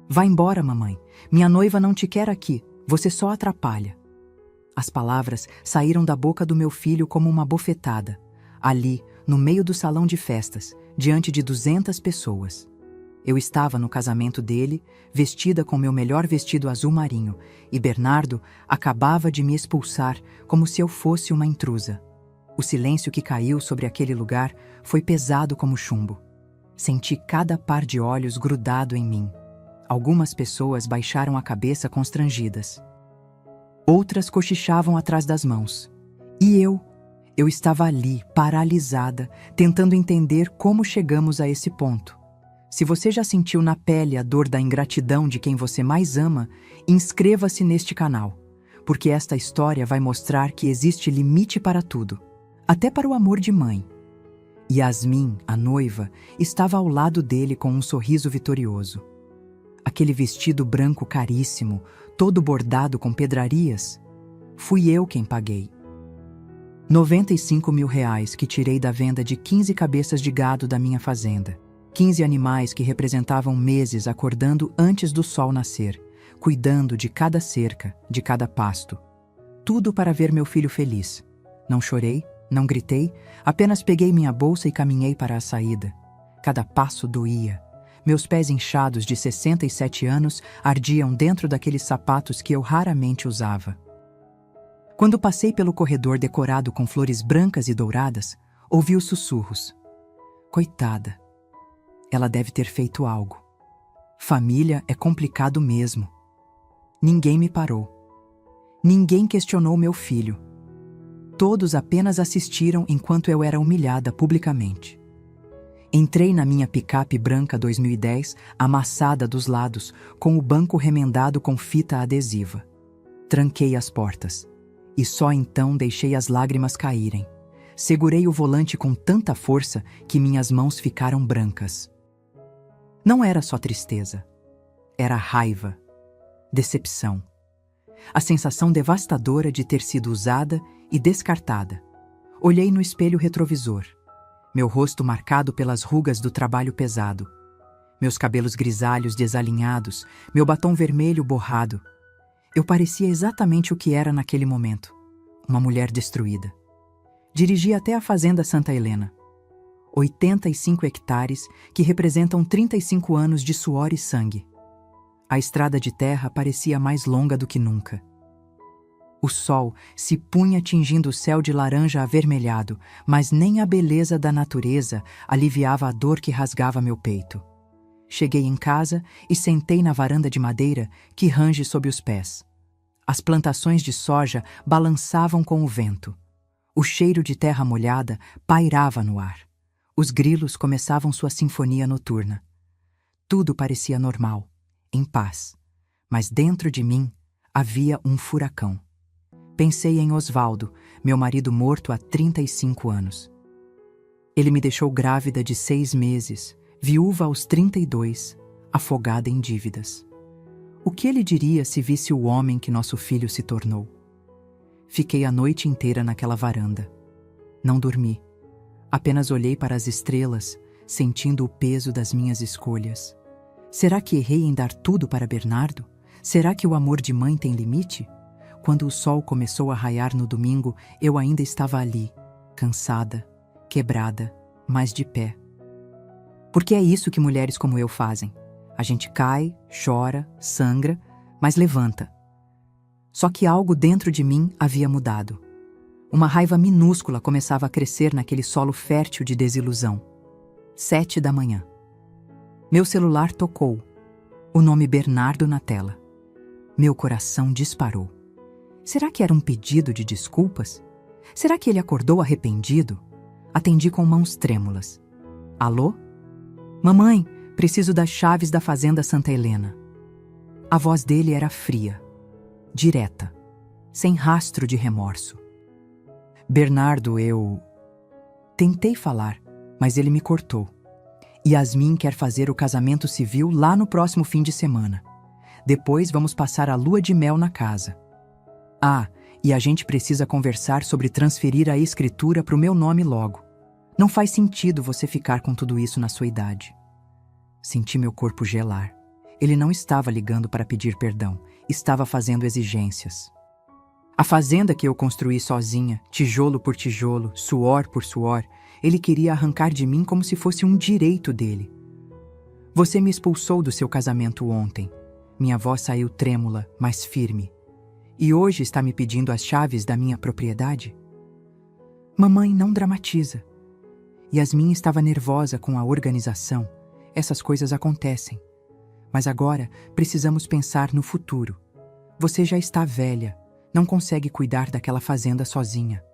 Vá embora, mamãe. Minha noiva não te quer aqui. Você só atrapalha. As palavras saíram da boca do meu filho como uma bofetada. Ali, no meio do salão de festas, diante de 200 pessoas. Eu estava no casamento dele, vestida com meu melhor vestido azul marinho, e Bernardo acabava de me expulsar como se eu fosse uma intrusa. O silêncio que caiu sobre aquele lugar foi pesado como chumbo. Senti cada par de olhos grudado em mim. Algumas pessoas baixaram a cabeça constrangidas. Outras cochichavam atrás das mãos. E eu estava ali, paralisada, tentando entender como chegamos a esse ponto. Se você já sentiu na pele a dor da ingratidão de quem você mais ama, inscreva-se neste canal, porque esta história vai mostrar que existe limite para tudo, até para o amor de mãe. Yasmin, a noiva, estava ao lado dele com um sorriso vitorioso. Aquele vestido branco caríssimo, todo bordado com pedrarias, fui eu quem paguei. R$ 95 mil que tirei da venda de 15 cabeças de gado da minha fazenda. 15 animais que representavam meses acordando antes do sol nascer, cuidando de cada cerca, de cada pasto. Tudo para ver meu filho feliz. Não chorei, não gritei, apenas peguei minha bolsa e caminhei para a saída. Cada passo doía. Meus pés inchados de 67 anos ardiam dentro daqueles sapatos que eu raramente usava. Quando passei pelo corredor decorado com flores brancas e douradas, ouvi os sussurros. Coitada. Ela deve ter feito algo. Família é complicado mesmo. Ninguém me parou. Ninguém questionou meu filho. Todos apenas assistiram enquanto eu era humilhada publicamente. Entrei na minha picape branca 2010, amassada dos lados, com o banco remendado com fita adesiva. Tranquei as portas. E só então deixei as lágrimas caírem. Segurei o volante com tanta força que minhas mãos ficaram brancas. Não era só tristeza. Era raiva, decepção. A sensação devastadora de ter sido usada e descartada. Olhei no espelho retrovisor. Meu rosto marcado pelas rugas do trabalho pesado. Meus cabelos grisalhos desalinhados, meu batom vermelho borrado. Eu parecia exatamente o que era naquele momento. Uma mulher destruída. Dirigi até a fazenda Santa Helena. 85 hectares que representam 35 anos de suor e sangue. A estrada de terra parecia mais longa do que nunca. O sol se punha tingindo o céu de laranja avermelhado, mas nem a beleza da natureza aliviava a dor que rasgava meu peito. Cheguei em casa e sentei na varanda de madeira que range sob os pés. As plantações de soja balançavam com o vento. O cheiro de terra molhada pairava no ar. Os grilos começavam sua sinfonia noturna. Tudo parecia normal, em paz. Mas dentro de mim havia um furacão. Pensei em Osvaldo, meu marido morto há 35 anos. Ele me deixou grávida de 6 meses, viúva aos 32, afogada em dívidas. O que ele diria se visse o homem que nosso filho se tornou? Fiquei a noite inteira naquela varanda. Não dormi. Apenas olhei para as estrelas, sentindo o peso das minhas escolhas. Será que errei em dar tudo para Bernardo? Será que o amor de mãe tem limite? Quando o sol começou a raiar no domingo, eu ainda estava ali, cansada, quebrada, mas de pé. Porque é isso que mulheres como eu fazem. A gente cai, chora, sangra, mas levanta. Só que algo dentro de mim havia mudado. Uma raiva minúscula começava a crescer naquele solo fértil de desilusão. 7 da manhã. Meu celular tocou. O nome Bernardo na tela. Meu coração disparou. Será que era um pedido de desculpas? Será que ele acordou arrependido? Atendi com mãos trêmulas. Alô? Mamãe, preciso das chaves da fazenda Santa Helena. A voz dele era fria, direta, sem rastro de remorso. Bernardo, eu... Tentei falar, mas ele me cortou. Yasmin quer fazer o casamento civil lá no próximo fim de semana. Depois vamos passar a lua de mel na casa. Ah, e a gente precisa conversar sobre transferir a escritura para o meu nome logo. Não faz sentido você ficar com tudo isso na sua idade. Senti meu corpo gelar. Ele não estava ligando para pedir perdão, estava fazendo exigências. A fazenda que eu construí sozinha, tijolo por tijolo, suor por suor, ele queria arrancar de mim como se fosse um direito dele. Você me expulsou do seu casamento ontem. Minha voz saiu trêmula, mas firme. E hoje está me pedindo as chaves da minha propriedade? Mamãe, não dramatiza. Yasmin estava nervosa com a organização. Essas coisas acontecem. Mas agora precisamos pensar no futuro. Você já está velha, não consegue cuidar daquela fazenda sozinha.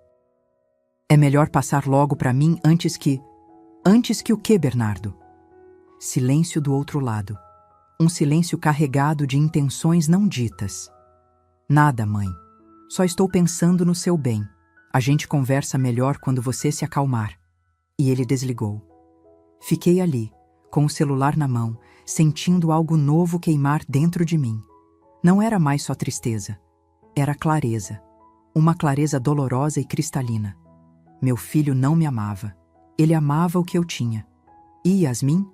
É melhor passar logo para mim antes que... Antes que o quê, Bernardo? Silêncio do outro lado. Um silêncio carregado de intenções não ditas. Nada, mãe. Só estou pensando no seu bem. A gente conversa melhor quando você se acalmar. E ele desligou. Fiquei ali, com o celular na mão, sentindo algo novo queimar dentro de mim. Não era mais só tristeza. Era clareza. Uma clareza dolorosa e cristalina. Meu filho não me amava. Ele amava o que eu tinha. E Yasmin?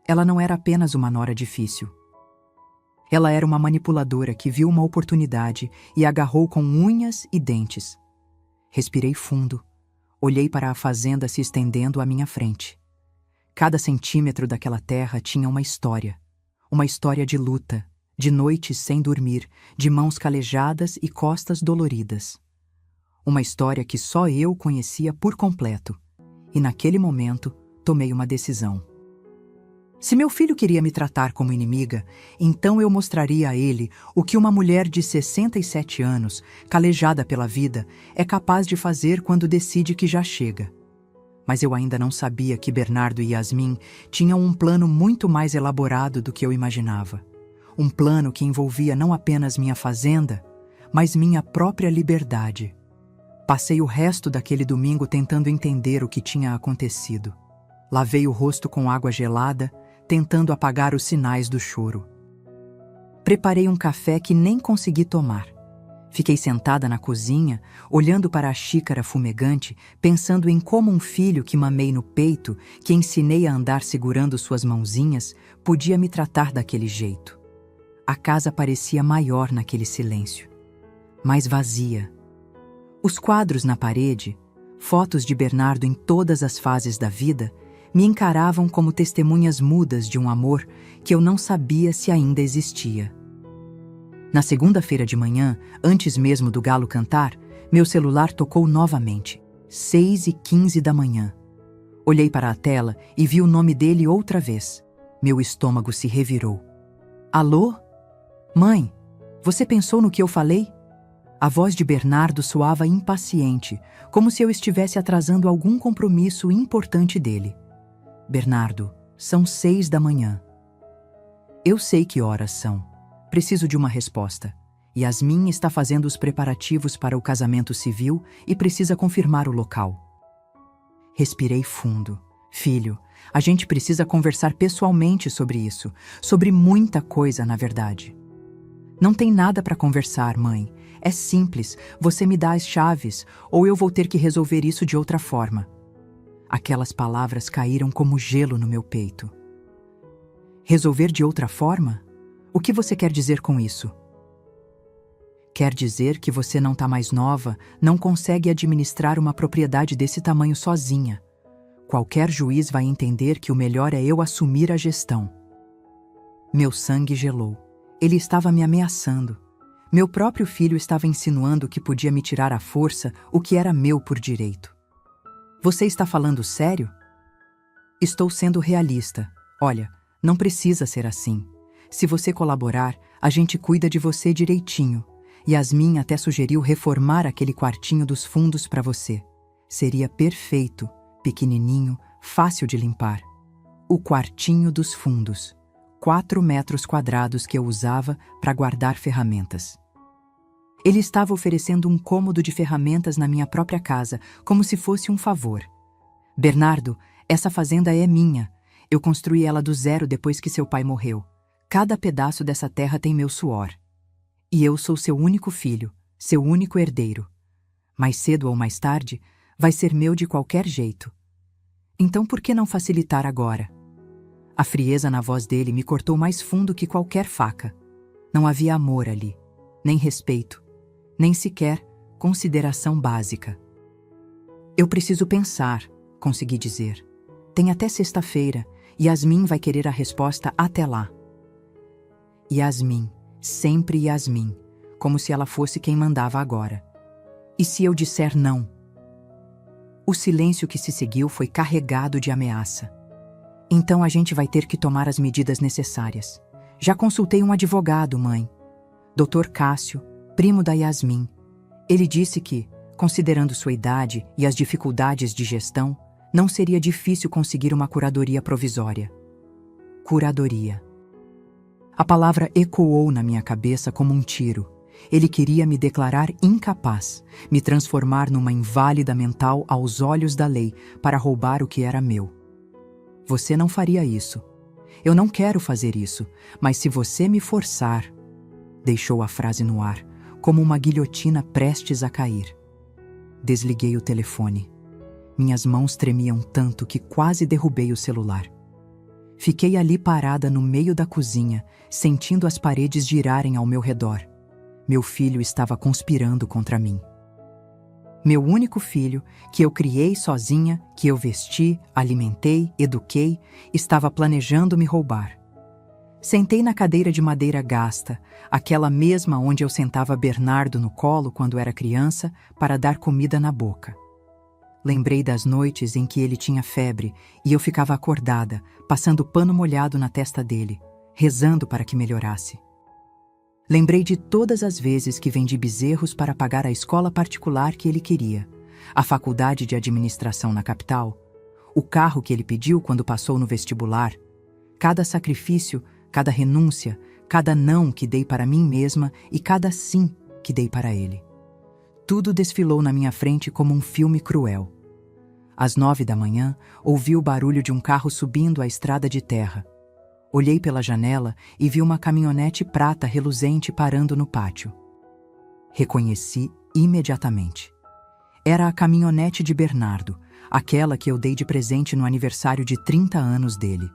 Ela não era apenas uma nora difícil. Ela era uma manipuladora que viu uma oportunidade e agarrou com unhas e dentes. Respirei fundo. Olhei para a fazenda se estendendo à minha frente. Cada centímetro daquela terra tinha uma história de luta, de noites sem dormir, de mãos calejadas e costas doloridas. Uma história que só eu conhecia por completo. E naquele momento, tomei uma decisão. Se meu filho queria me tratar como inimiga, então eu mostraria a ele o que uma mulher de 67 anos, calejada pela vida, é capaz de fazer quando decide que já chega. Mas eu ainda não sabia que Bernardo e Yasmin tinham um plano muito mais elaborado do que eu imaginava. Um plano que envolvia não apenas minha fazenda, mas minha própria liberdade. Passei o resto daquele domingo tentando entender o que tinha acontecido. Lavei o rosto com água gelada, tentando apagar os sinais do choro. Preparei um café que nem consegui tomar. Fiquei sentada na cozinha, olhando para a xícara fumegante, pensando em como um filho que mamei no peito, que ensinei a andar segurando suas mãozinhas, podia me tratar daquele jeito. A casa parecia maior naquele silêncio, mais vazia. Os quadros na parede, fotos de Bernardo em todas as fases da vida, me encaravam como testemunhas mudas de um amor que eu não sabia se ainda existia. Na segunda-feira de manhã, antes mesmo do galo cantar, meu celular tocou novamente. 6h15 da manhã. Olhei para a tela e vi o nome dele outra vez. Meu estômago se revirou. Alô? Mãe, você pensou no que eu falei? A voz de Bernardo soava impaciente, como se eu estivesse atrasando algum compromisso importante dele. Bernardo, são 6 da manhã. Eu sei que horas são. Preciso de uma resposta. Yasmin está fazendo os preparativos para o casamento civil e precisa confirmar o local. Respirei fundo. Filho, a gente precisa conversar pessoalmente sobre isso, sobre muita coisa, na verdade. Não tem nada para conversar, mãe. É simples, você me dá as chaves, ou eu vou ter que resolver isso de outra forma. Aquelas palavras caíram como gelo no meu peito. Resolver de outra forma? O que você quer dizer com isso? Quer dizer que você não está mais nova, não consegue administrar uma propriedade desse tamanho sozinha. Qualquer juiz vai entender que o melhor é eu assumir a gestão. Meu sangue gelou. Ele estava me ameaçando. Meu próprio filho estava insinuando que podia me tirar à força o que era meu por direito. Você está falando sério? Estou sendo realista. Olha, não precisa ser assim. Se você colaborar, a gente cuida de você direitinho. Yasmin até sugeriu reformar aquele quartinho dos fundos para você. Seria perfeito, pequenininho, fácil de limpar. O quartinho dos fundos. 4 metros quadrados que eu usava para guardar ferramentas. Ele estava oferecendo um cômodo de ferramentas na minha própria casa, como se fosse um favor. Bernardo, essa fazenda é minha. Eu construí ela do zero depois que seu pai morreu. Cada pedaço dessa terra tem meu suor. E eu sou seu único filho, seu único herdeiro. Mais cedo ou mais tarde, vai ser meu de qualquer jeito. Então por que não facilitar agora? A frieza na voz dele me cortou mais fundo que qualquer faca. Não havia amor ali, nem respeito, nem sequer consideração básica. Eu preciso pensar, consegui dizer. Tem até sexta-feira, e Yasmin vai querer a resposta até lá. Yasmin, sempre Yasmin, como se ela fosse quem mandava agora. E se eu disser não? O silêncio que se seguiu foi carregado de ameaça. Então a gente vai ter que tomar as medidas necessárias. Já consultei um advogado, mãe. Dr. Cássio, primo da Yasmin. Ele disse que, considerando sua idade e as dificuldades de gestão, não seria difícil conseguir uma curadoria provisória. Curadoria. A palavra ecoou na minha cabeça como um tiro. Ele queria me declarar incapaz, me transformar numa inválida mental aos olhos da lei para roubar o que era meu. Você não faria isso. Eu não quero fazer isso, mas se você me forçar... Deixou a frase no ar, como uma guilhotina prestes a cair. Desliguei o telefone. Minhas mãos tremiam tanto que quase derrubei o celular. Fiquei ali parada no meio da cozinha, sentindo as paredes girarem ao meu redor. Meu filho estava conspirando contra mim. Meu único filho, que eu criei sozinha, que eu vesti, alimentei, eduquei, estava planejando me roubar. Sentei na cadeira de madeira gasta, aquela mesma onde eu sentava Bernardo no colo quando era criança, para dar comida na boca. Lembrei das noites em que ele tinha febre e eu ficava acordada, passando pano molhado na testa dele, rezando para que melhorasse. Lembrei de todas as vezes que vendi bezerros para pagar a escola particular que ele queria, a faculdade de administração na capital, o carro que ele pediu quando passou no vestibular, cada sacrifício, cada renúncia, cada não que dei para mim mesma e cada sim que dei para ele. Tudo desfilou na minha frente como um filme cruel. Às 9 da manhã, ouvi o barulho de um carro subindo a estrada de terra. Olhei pela janela e vi uma caminhonete prata reluzente parando no pátio. Reconheci imediatamente. Era a caminhonete de Bernardo, aquela que eu dei de presente no aniversário de 30 anos dele.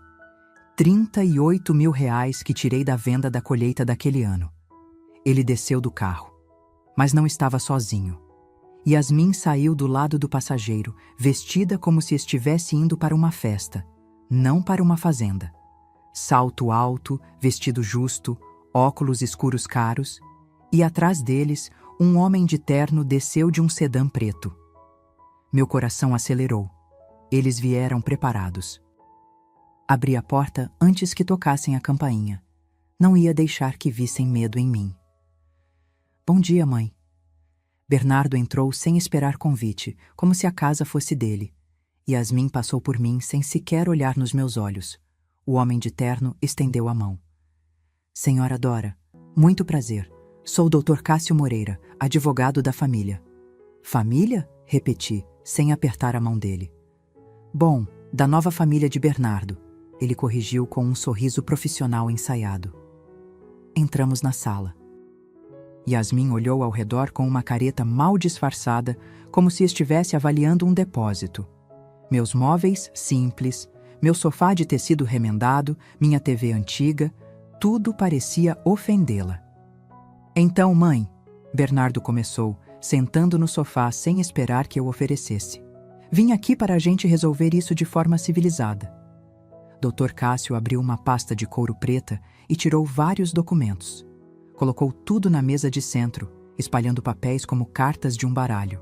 38 mil reais que tirei da venda da colheita daquele ano. Ele desceu do carro, mas não estava sozinho. Yasmin saiu do lado do passageiro, vestida como se estivesse indo para uma festa, não para uma fazenda. Salto alto, vestido justo, óculos escuros caros, e atrás deles, um homem de terno desceu de um sedã preto. Meu coração acelerou. Eles vieram preparados. Abri a porta antes que tocassem a campainha. Não ia deixar que vissem medo em mim. Bom dia, mãe. Bernardo entrou sem esperar convite, como se a casa fosse dele. Yasmin passou por mim sem sequer olhar nos meus olhos. O homem de terno estendeu a mão. Senhora Dora, muito prazer. Sou o Dr. Cássio Moreira, advogado da família. Família? Repeti, sem apertar a mão dele. Bom, da nova família de Bernardo. Ele corrigiu com um sorriso profissional ensaiado. Entramos na sala. Yasmin olhou ao redor com uma careta mal disfarçada, como se estivesse avaliando um depósito. Meus móveis simples, meu sofá de tecido remendado, minha TV antiga, tudo parecia ofendê-la. Então, mãe, Bernardo começou, sentando no sofá sem esperar que eu oferecesse. Vim aqui para a gente resolver isso de forma civilizada. Dr. Cássio abriu uma pasta de couro preta e tirou vários documentos. Colocou tudo na mesa de centro, espalhando papéis como cartas de um baralho.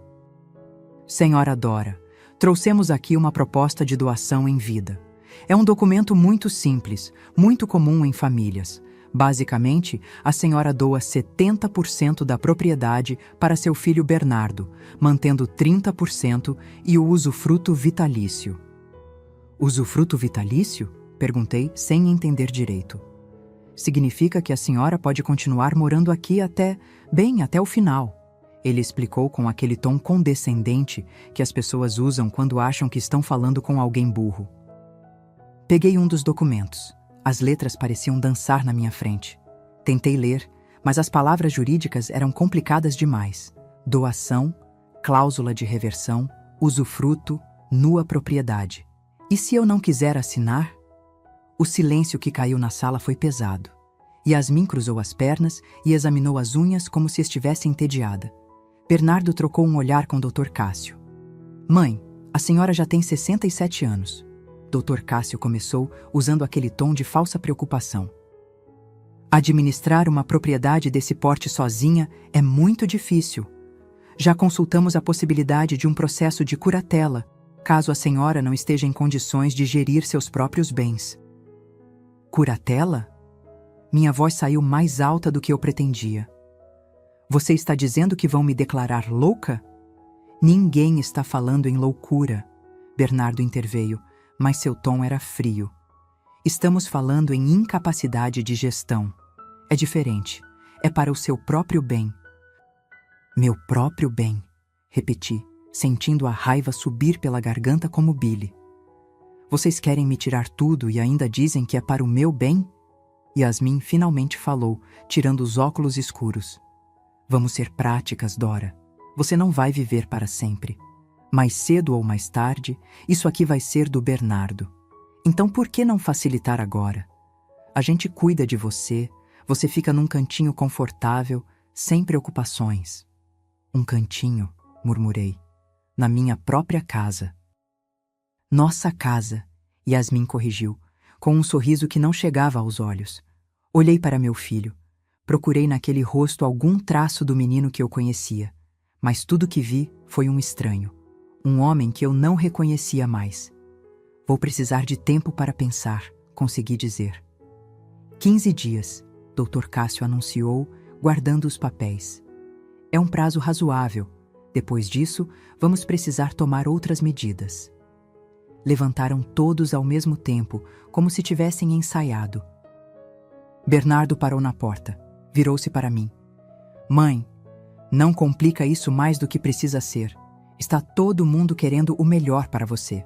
Senhora Dora, trouxemos aqui uma proposta de doação em vida. É um documento muito simples, muito comum em famílias. Basicamente, a senhora doa 70% da propriedade para seu filho Bernardo, mantendo 30% e o usufruto vitalício. Usufruto vitalício? Perguntei, sem entender direito. Significa que a senhora pode continuar morando aqui até o final. Ele explicou com aquele tom condescendente que as pessoas usam quando acham que estão falando com alguém burro. Peguei um dos documentos. As letras pareciam dançar na minha frente. Tentei ler, mas as palavras jurídicas eram complicadas demais. Doação, cláusula de reversão, usufruto, nua propriedade. E se eu não quiser assinar? O silêncio que caiu na sala foi pesado. Yasmin cruzou as pernas e examinou as unhas como se estivesse entediada. Bernardo trocou um olhar com Dr. Cássio. Mãe, a senhora já tem 67 anos. Dr. Cássio começou usando aquele tom de falsa preocupação. Administrar uma propriedade desse porte sozinha é muito difícil. Já consultamos a possibilidade de um processo de curatela, caso a senhora não esteja em condições de gerir seus próprios bens. Curatela? Minha voz saiu mais alta do que eu pretendia. Você está dizendo que vão me declarar louca? Ninguém está falando em loucura. Bernardo interveio, mas seu tom era frio. Estamos falando em incapacidade de gestão. É diferente. É para o seu próprio bem. Meu próprio bem, repeti, sentindo a raiva subir pela garganta como bile. Vocês querem me tirar tudo e ainda dizem que é para o meu bem? Yasmin finalmente falou, tirando os óculos escuros. Vamos ser práticas, Dora. Você não vai viver para sempre. Mais cedo ou mais tarde, isso aqui vai ser do Bernardo. Então por que não facilitar agora? A gente cuida de você, você fica num cantinho confortável, sem preocupações. Um cantinho, murmurei, na minha própria casa. Nossa casa, Yasmin corrigiu, com um sorriso que não chegava aos olhos. Olhei para meu filho. Procurei naquele rosto algum traço do menino que eu conhecia, mas tudo que vi foi um estranho, um homem que eu não reconhecia mais. Vou precisar de tempo para pensar, consegui dizer. 15 dias, Dr. Cássio anunciou, guardando os papéis. É um prazo razoável. Depois disso, vamos precisar tomar outras medidas. Levantaram todos ao mesmo tempo, como se tivessem ensaiado. Bernardo parou na porta. Virou-se para mim. Mãe, não complica isso mais do que precisa ser. Está todo mundo querendo o melhor para você.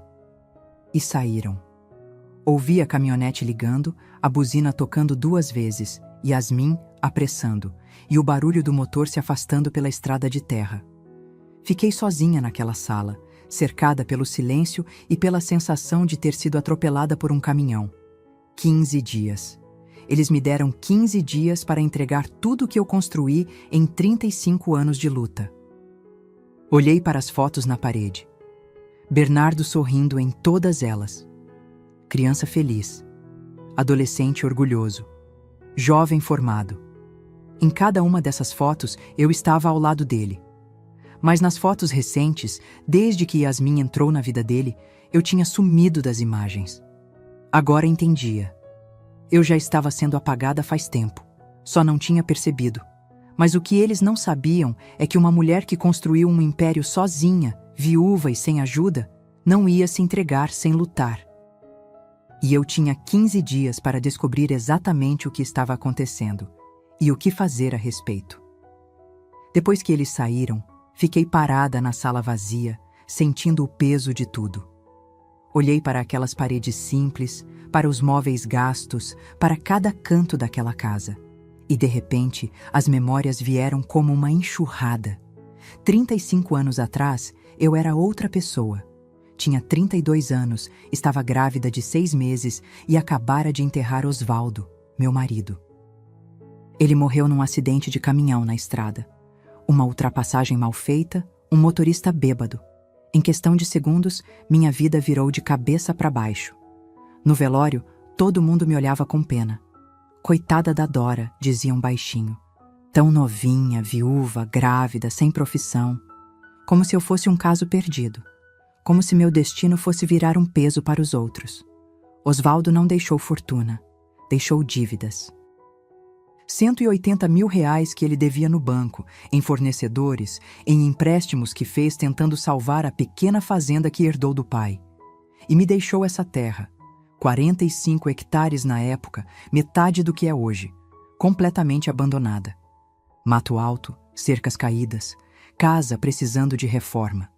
E saíram. Ouvi a caminhonete ligando, a buzina tocando 2 vezes, Yasmin apressando, e o barulho do motor se afastando pela estrada de terra. Fiquei sozinha naquela sala, cercada pelo silêncio e pela sensação de ter sido atropelada por um caminhão. 15 dias. Eles me deram 15 dias para entregar tudo o que eu construí em 35 anos de luta. Olhei para as fotos na parede. Bernardo sorrindo em todas elas. Criança feliz. Adolescente orgulhoso. Jovem formado. Em cada uma dessas fotos eu estava ao lado dele. Mas nas fotos recentes, desde que Yasmin entrou na vida dele, eu tinha sumido das imagens. Agora entendia. Eu já estava sendo apagada faz tempo. Só não tinha percebido. Mas o que eles não sabiam é que uma mulher que construiu um império sozinha, viúva e sem ajuda, não ia se entregar sem lutar. E eu tinha 15 dias para descobrir exatamente o que estava acontecendo e o que fazer a respeito. Depois que eles saíram, fiquei parada na sala vazia, sentindo o peso de tudo. Olhei para aquelas paredes simples, para os móveis gastos, para cada canto daquela casa. E, de repente, as memórias vieram como uma enxurrada. 35 anos atrás, eu era outra pessoa. Tinha 32 anos, estava grávida de 6 meses e acabara de enterrar Osvaldo, meu marido. Ele morreu num acidente de caminhão na estrada. Uma ultrapassagem mal feita, um motorista bêbado. Em questão de segundos, minha vida virou de cabeça para baixo. No velório, todo mundo me olhava com pena. Coitada da Dora, diziam baixinho. Tão novinha, viúva, grávida, sem profissão. Como se eu fosse um caso perdido. Como se meu destino fosse virar um peso para os outros. Osvaldo não deixou fortuna. Deixou dívidas. 180 mil reais que ele devia no banco, em fornecedores, em empréstimos que fez tentando salvar a pequena fazenda que herdou do pai. E me deixou essa terra, 45 hectares na época, metade do que é hoje, completamente abandonada. Mato alto, cercas caídas, casa precisando de reforma.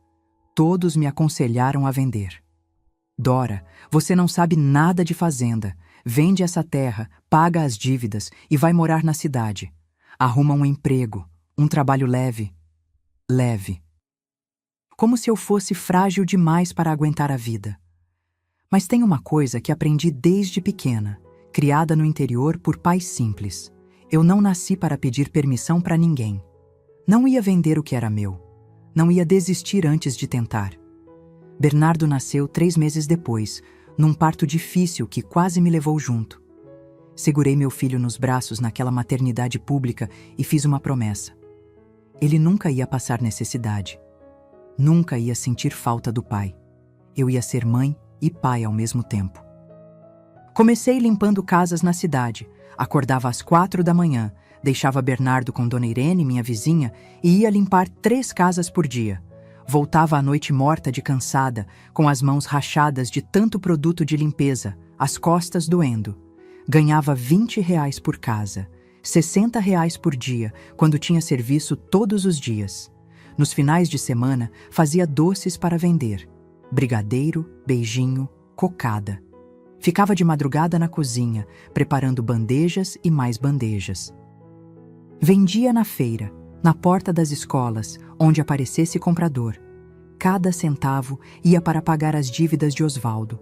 Todos me aconselharam a vender. Dora, você não sabe nada de fazenda. Vende essa terra, paga as dívidas e vai morar na cidade. Arruma um emprego, um trabalho leve. Leve. Como se eu fosse frágil demais para aguentar a vida. Mas tem uma coisa que aprendi desde pequena, criada no interior por pais simples. Eu não nasci para pedir permissão para ninguém. Não ia vender o que era meu. Não ia desistir antes de tentar. Bernardo nasceu 3 meses depois, num parto difícil que quase me levou junto. Segurei meu filho nos braços naquela maternidade pública e fiz uma promessa. Ele nunca ia passar necessidade. Nunca ia sentir falta do pai. Eu ia ser mãe e pai ao mesmo tempo. Comecei limpando casas na cidade. Acordava às 4 da manhã, deixava Bernardo com Dona Irene, minha vizinha, e ia limpar 3 casas por dia. Voltava à noite morta de cansada, com as mãos rachadas de tanto produto de limpeza, as costas doendo. Ganhava R$ 20 por casa, R$ 60 por dia, quando tinha serviço todos os dias. Nos finais de semana, fazia doces para vender. Brigadeiro, beijinho, cocada. Ficava de madrugada na cozinha, preparando bandejas e mais bandejas. Vendia na feira, na porta das escolas, onde aparecesse comprador. Cada centavo ia para pagar as dívidas de Osvaldo.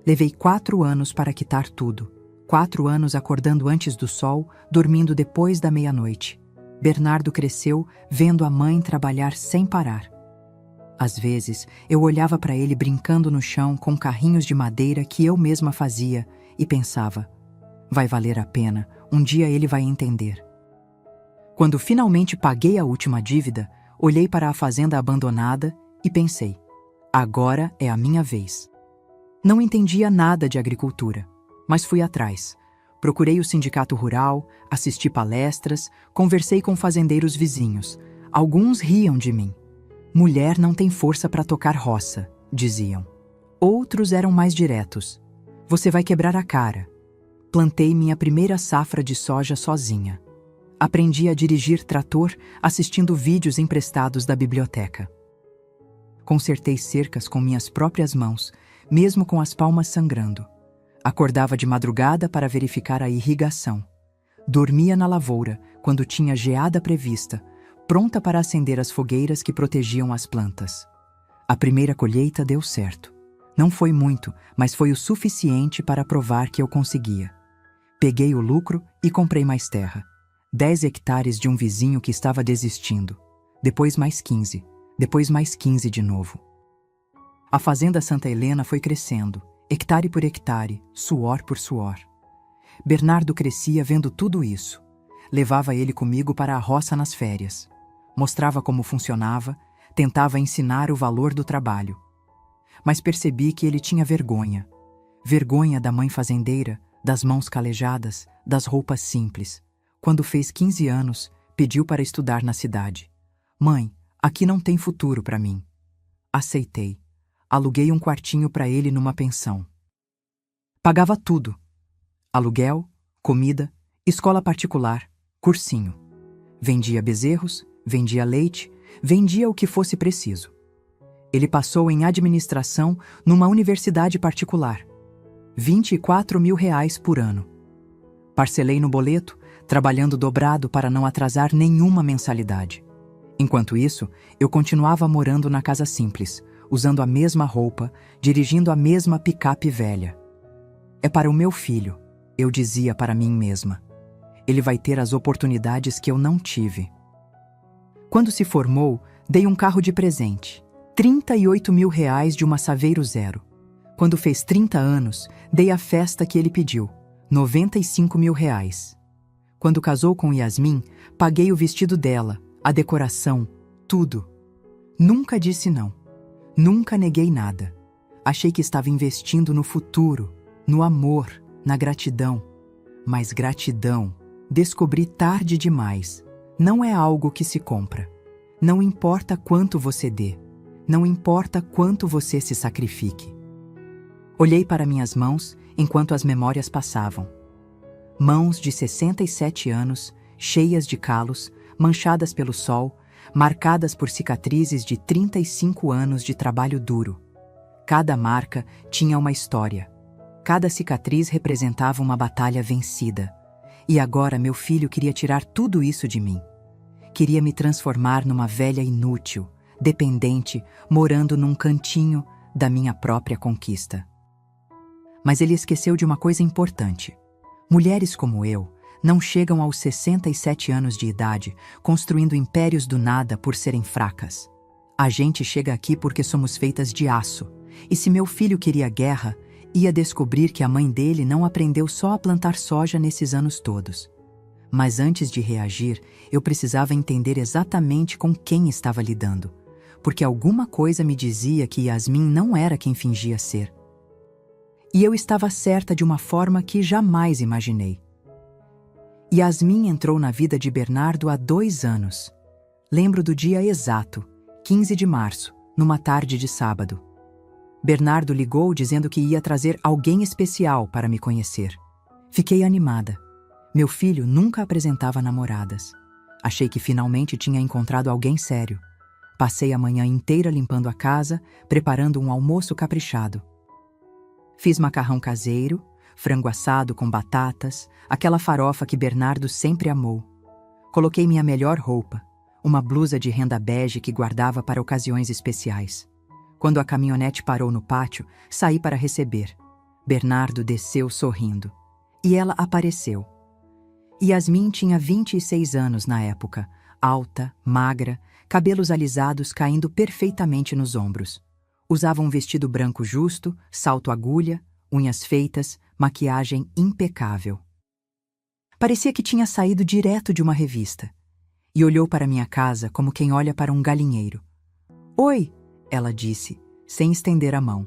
Levei 4 anos para quitar tudo. 4 anos acordando antes do sol, dormindo depois da meia-noite. Bernardo cresceu vendo a mãe trabalhar sem parar. Às vezes, eu olhava para ele brincando no chão com carrinhos de madeira que eu mesma fazia e pensava, vai valer a pena, um dia ele vai entender. Quando finalmente paguei a última dívida, olhei para a fazenda abandonada e pensei, agora é a minha vez. Não entendia nada de agricultura, mas fui atrás. Procurei o sindicato rural, assisti palestras, conversei com fazendeiros vizinhos. Alguns riam de mim. Mulher não tem força para tocar roça, diziam. Outros eram mais diretos. Você vai quebrar a cara. Plantei minha primeira safra de soja sozinha. Aprendi a dirigir trator assistindo vídeos emprestados da biblioteca. Consertei cercas com minhas próprias mãos, mesmo com as palmas sangrando. Acordava de madrugada para verificar a irrigação. Dormia na lavoura quando tinha geada prevista, pronta para acender as fogueiras que protegiam as plantas. A primeira colheita deu certo. Não foi muito, mas foi o suficiente para provar que eu conseguia. Peguei o lucro e comprei mais terra. 10 hectares de um vizinho que estava desistindo. Depois mais 15. Depois mais 15 de novo. A fazenda Santa Helena foi crescendo, hectare por hectare, suor por suor. Bernardo crescia vendo tudo isso. Levava ele comigo para a roça nas férias. Mostrava como funcionava, tentava ensinar o valor do trabalho. Mas percebi que ele tinha vergonha. Vergonha da mãe fazendeira, das mãos calejadas, das roupas simples. Quando fez 15 anos, pediu para estudar na cidade. Mãe, aqui não tem futuro para mim. Aceitei. Aluguei um quartinho para ele numa pensão. Pagava tudo. Aluguel, comida, escola particular, cursinho. Vendia bezerros, vendia leite, vendia o que fosse preciso. Ele passou em administração numa universidade particular. R$ 24.000 por ano. Parcelei no boleto, trabalhando dobrado para não atrasar nenhuma mensalidade. Enquanto isso, eu continuava morando na casa simples, usando a mesma roupa, dirigindo a mesma picape velha. É para o meu filho, eu dizia para mim mesma. Ele vai ter as oportunidades que eu não tive. Quando se formou, dei um carro de presente. R$ 38.000 de uma Saveiro Zero. Quando fez 30 anos, dei a festa que ele pediu. R$ 95.000. Quando casou com Yasmin, paguei o vestido dela, a decoração, tudo. Nunca disse não. Nunca neguei nada. Achei que estava investindo no futuro, no amor, na gratidão. Mas gratidão, descobri tarde demais, não é algo que se compra. Não importa quanto você dê. Não importa quanto você se sacrifique. Olhei para minhas mãos enquanto as memórias passavam. Mãos de 67 anos, cheias de calos, manchadas pelo sol, marcadas por cicatrizes de 35 anos de trabalho duro. Cada marca tinha uma história. Cada cicatriz representava uma batalha vencida. E agora meu filho queria tirar tudo isso de mim. Queria me transformar numa velha inútil, dependente, morando num cantinho da minha própria conquista. Mas ele esqueceu de uma coisa importante. Mulheres como eu não chegam aos 67 anos de idade construindo impérios do nada por serem fracas. A gente chega aqui porque somos feitas de aço. E se meu filho queria guerra, ia descobrir que a mãe dele não aprendeu só a plantar soja nesses anos todos. Mas antes de reagir, eu precisava entender exatamente com quem estava lidando, porque alguma coisa me dizia que Yasmin não era quem fingia ser. E eu estava certa de uma forma que jamais imaginei. Yasmin entrou na vida de Bernardo há 2 anos. Lembro do dia exato, 15 de março, numa tarde de sábado. Bernardo ligou dizendo que ia trazer alguém especial para me conhecer. Fiquei animada. Meu filho nunca apresentava namoradas. Achei que finalmente tinha encontrado alguém sério. Passei a manhã inteira limpando a casa, preparando um almoço caprichado. Fiz macarrão caseiro, frango assado com batatas, aquela farofa que Bernardo sempre amou. Coloquei minha melhor roupa, uma blusa de renda bege que guardava para ocasiões especiais. Quando a caminhonete parou no pátio, saí para receber. Bernardo desceu sorrindo. E ela apareceu. Yasmin tinha 26 anos na época, alta, magra, cabelos alisados caindo perfeitamente nos ombros. Usava um vestido branco justo, salto agulha, unhas feitas, maquiagem impecável. Parecia que tinha saído direto de uma revista. E olhou para minha casa como quem olha para um galinheiro. "Oi!", ela disse, sem estender a mão.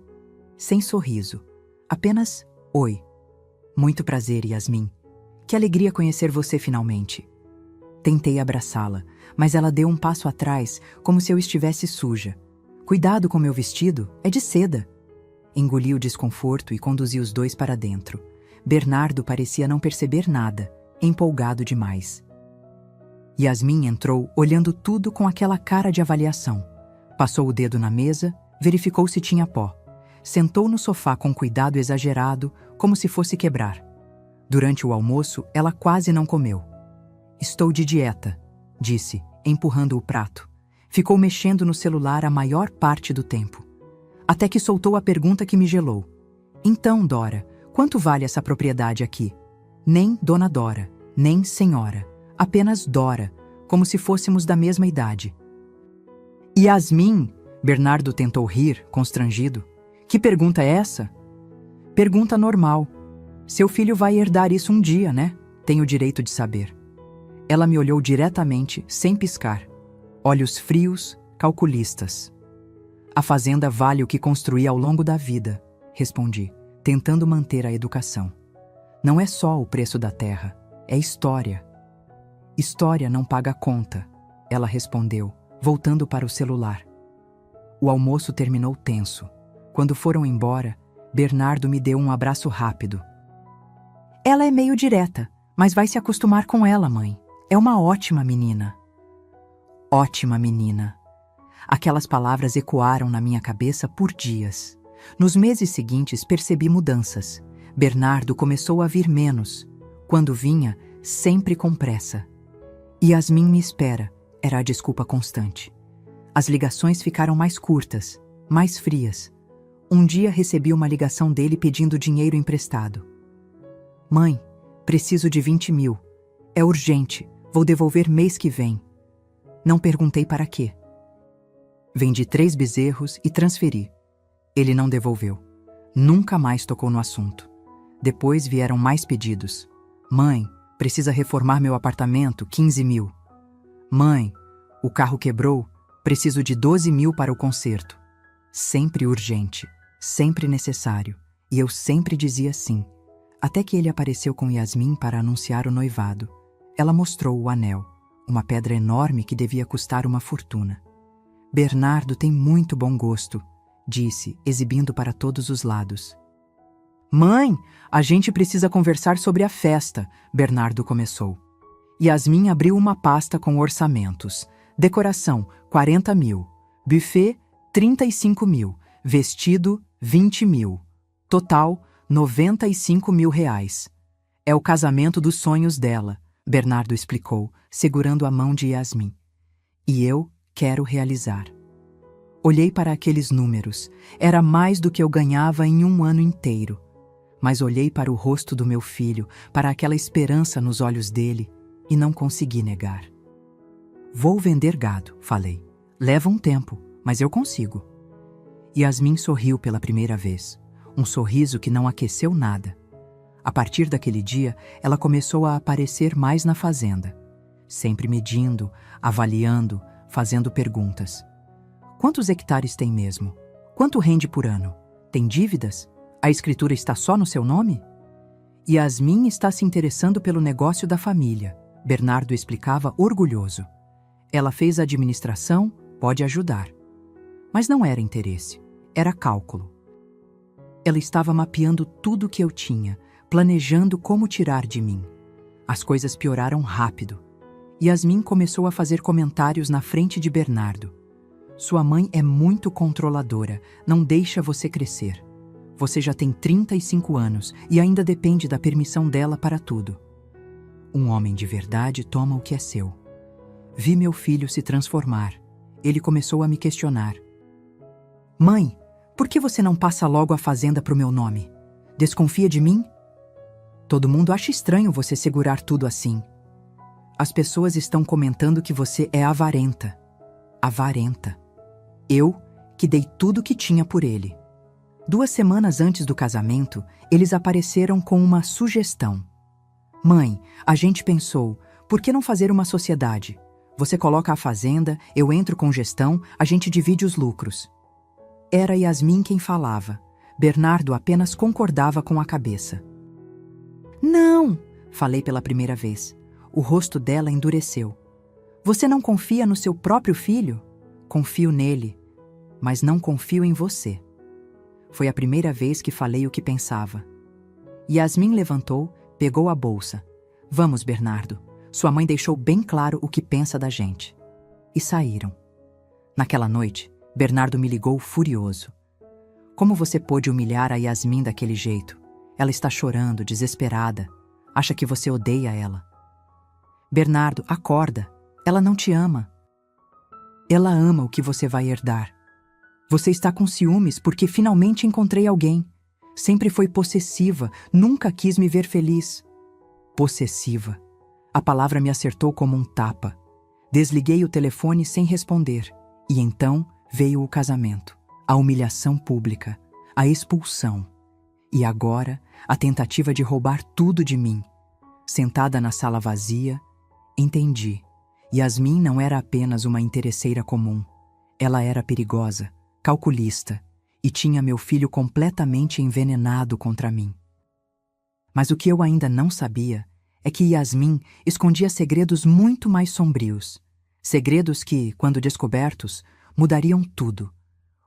Sem sorriso. Apenas "Oi". "Muito prazer, Yasmin. Que alegria conhecer você finalmente." Tentei abraçá-la, mas ela deu um passo atrás, como se eu estivesse suja. "Cuidado com meu vestido, é de seda." Engoli o desconforto e conduzi os dois para dentro. Bernardo parecia não perceber nada, empolgado demais. Yasmin entrou olhando tudo com aquela cara de avaliação. Passou o dedo na mesa, verificou se tinha pó. Sentou no sofá com cuidado exagerado, como se fosse quebrar. Durante o almoço, ela quase não comeu. "Estou de dieta", disse, empurrando o prato. Ficou mexendo no celular a maior parte do tempo. Até que soltou a pergunta que me gelou. "Então, Dora, quanto vale essa propriedade aqui?" Nem Dona Dora, nem senhora. Apenas Dora, como se fôssemos da mesma idade. "Yasmin", Bernardo tentou rir, constrangido. "Que pergunta é essa?" "Pergunta normal. Seu filho vai herdar isso um dia, né? Tenho o direito de saber." Ela me olhou diretamente, sem piscar. Olhos frios, calculistas. "A fazenda vale o que construí ao longo da vida", respondi, tentando manter a educação. "Não é só o preço da terra, é história." "História não paga conta", ela respondeu, voltando para o celular. O almoço terminou tenso. Quando foram embora, Bernardo me deu um abraço rápido. "Ela é meio direta, mas vai se acostumar com ela, mãe. É uma ótima menina." Ótima menina. Aquelas palavras ecoaram na minha cabeça por dias. Nos meses seguintes percebi mudanças. Bernardo começou a vir menos. Quando vinha, sempre com pressa. "Yasmin me espera", era a desculpa constante. As ligações ficaram mais curtas, mais frias. Um dia recebi uma ligação dele pedindo dinheiro emprestado. "Mãe, preciso de 20 mil. É urgente, vou devolver mês que vem." Não perguntei para quê. Vendi 3 bezerros e transferi. Ele não devolveu. Nunca mais tocou no assunto. Depois vieram mais pedidos. "Mãe, precisa reformar meu apartamento, 15 mil. Mãe, o carro quebrou, preciso de 12 mil para o conserto." Sempre urgente, sempre necessário. E eu sempre dizia sim. Até que ele apareceu com Yasmin para anunciar o noivado. Ela mostrou o anel, uma pedra enorme que devia custar uma fortuna. "Bernardo tem muito bom gosto", disse, exibindo para todos os lados. "Mãe, a gente precisa conversar sobre a festa", Bernardo começou. Yasmin abriu uma pasta com orçamentos. Decoração, 40 mil. Buffet, 35 mil. Vestido, 20 mil. Total, 95 mil reais. "É o casamento dos sonhos dela", Bernardo explicou, segurando a mão de Yasmin. "E eu quero realizar." Olhei para aqueles números. Era mais do que eu ganhava em um ano inteiro. mas olhei para o rosto do meu filho, para aquela esperança nos olhos dele, e não consegui negar. Vou vender gado, falei. Leva um tempo, mas eu consigo. Yasmin sorriu pela primeira vez, um sorriso que não aqueceu nada. A partir daquele dia, ela começou a aparecer mais na fazenda, sempre medindo, avaliando, fazendo perguntas. Quantos hectares tem mesmo? Quanto rende por ano? Tem dívidas? A escritura está só no seu nome? Yasmin está se interessando pelo negócio da família, Bernardo explicava orgulhoso. Ela fez a administração, pode ajudar. Mas não era interesse, era cálculo. Ela estava mapeando tudo o que eu tinha, planejando como tirar de mim. As coisas pioraram rápido. Yasmin começou a fazer comentários na frente de Bernardo. Sua mãe é muito controladora, não deixa você crescer. Você já tem 35 anos e ainda depende da permissão dela para tudo. Um homem de verdade toma o que é seu. Vi meu filho se transformar. Ele começou a me questionar. Mãe, por que você não passa logo a fazenda para o meu nome? Desconfia de mim? Todo mundo acha estranho você segurar tudo assim. As pessoas estão comentando que você é avarenta. Avarenta. Eu, que dei tudo que tinha por ele. 2 semanas antes do casamento, eles apareceram com uma sugestão. Mãe, a gente pensou, por que não fazer uma sociedade? Você coloca a fazenda, eu entro com gestão, a gente divide os lucros. Era Yasmin quem falava. Bernardo apenas concordava com a cabeça. Não, falei pela primeira vez. O rosto dela endureceu. Você não confia no seu próprio filho? Confio nele, mas não confio em você. Foi a primeira vez que falei o que pensava. Yasmin levantou, pegou a bolsa. Vamos, Bernardo. Sua mãe deixou bem claro o que pensa da gente. E saíram. Naquela noite, Bernardo me ligou furioso. Como você pôde humilhar a Yasmin daquele jeito? Ela está chorando, desesperada. Acha que você odeia ela. Bernardo, acorda. Ela não te ama. Ela ama o que você vai herdar. Você está com ciúmes porque finalmente encontrei alguém. Sempre foi possessiva, nunca quis me ver feliz. Possessiva. A palavra me acertou como um tapa. Desliguei o telefone sem responder. E então veio o casamento, a humilhação pública, a expulsão. E agora, a tentativa de roubar tudo de mim. Sentada na sala vazia, entendi. Yasmin não era apenas uma interesseira comum. Ela era perigosa, calculista, e tinha meu filho completamente envenenado contra mim. Mas o que eu ainda não sabia é que Yasmin escondia segredos muito mais sombrios. Segredos que, quando descobertos, mudariam tudo.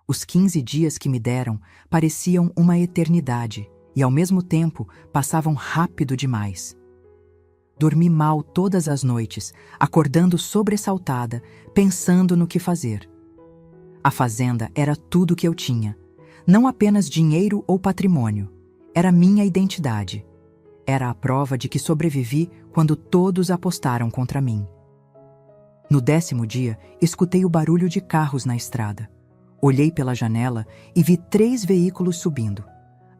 Os 15 dias que me deram pareciam uma eternidade e, ao mesmo tempo, passavam rápido demais. Dormi mal todas as noites, acordando sobressaltada, pensando no que fazer. A fazenda era tudo que eu tinha. Não apenas dinheiro ou patrimônio. Era minha identidade. Era a prova de que sobrevivi quando todos apostaram contra mim. No 10º dia, escutei o barulho de carros na estrada. Olhei pela janela e vi 3 veículos subindo.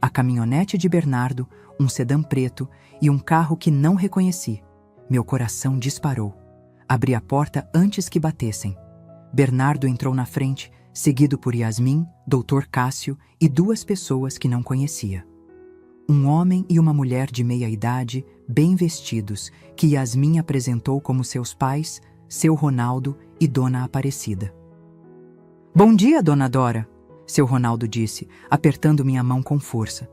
A caminhonete de Bernardo, um sedã preto e um carro que não reconheci. Meu coração disparou. Abri a porta antes que batessem. Bernardo entrou na frente, seguido por Yasmin, Dr. Cássio e 2 pessoas que não conhecia. Um homem e uma mulher de meia-idade, bem vestidos, que Yasmin apresentou como seus pais, seu Ronaldo e Dona Aparecida. Bom dia, Dona Dora, seu Ronaldo disse, apertando minha mão com força.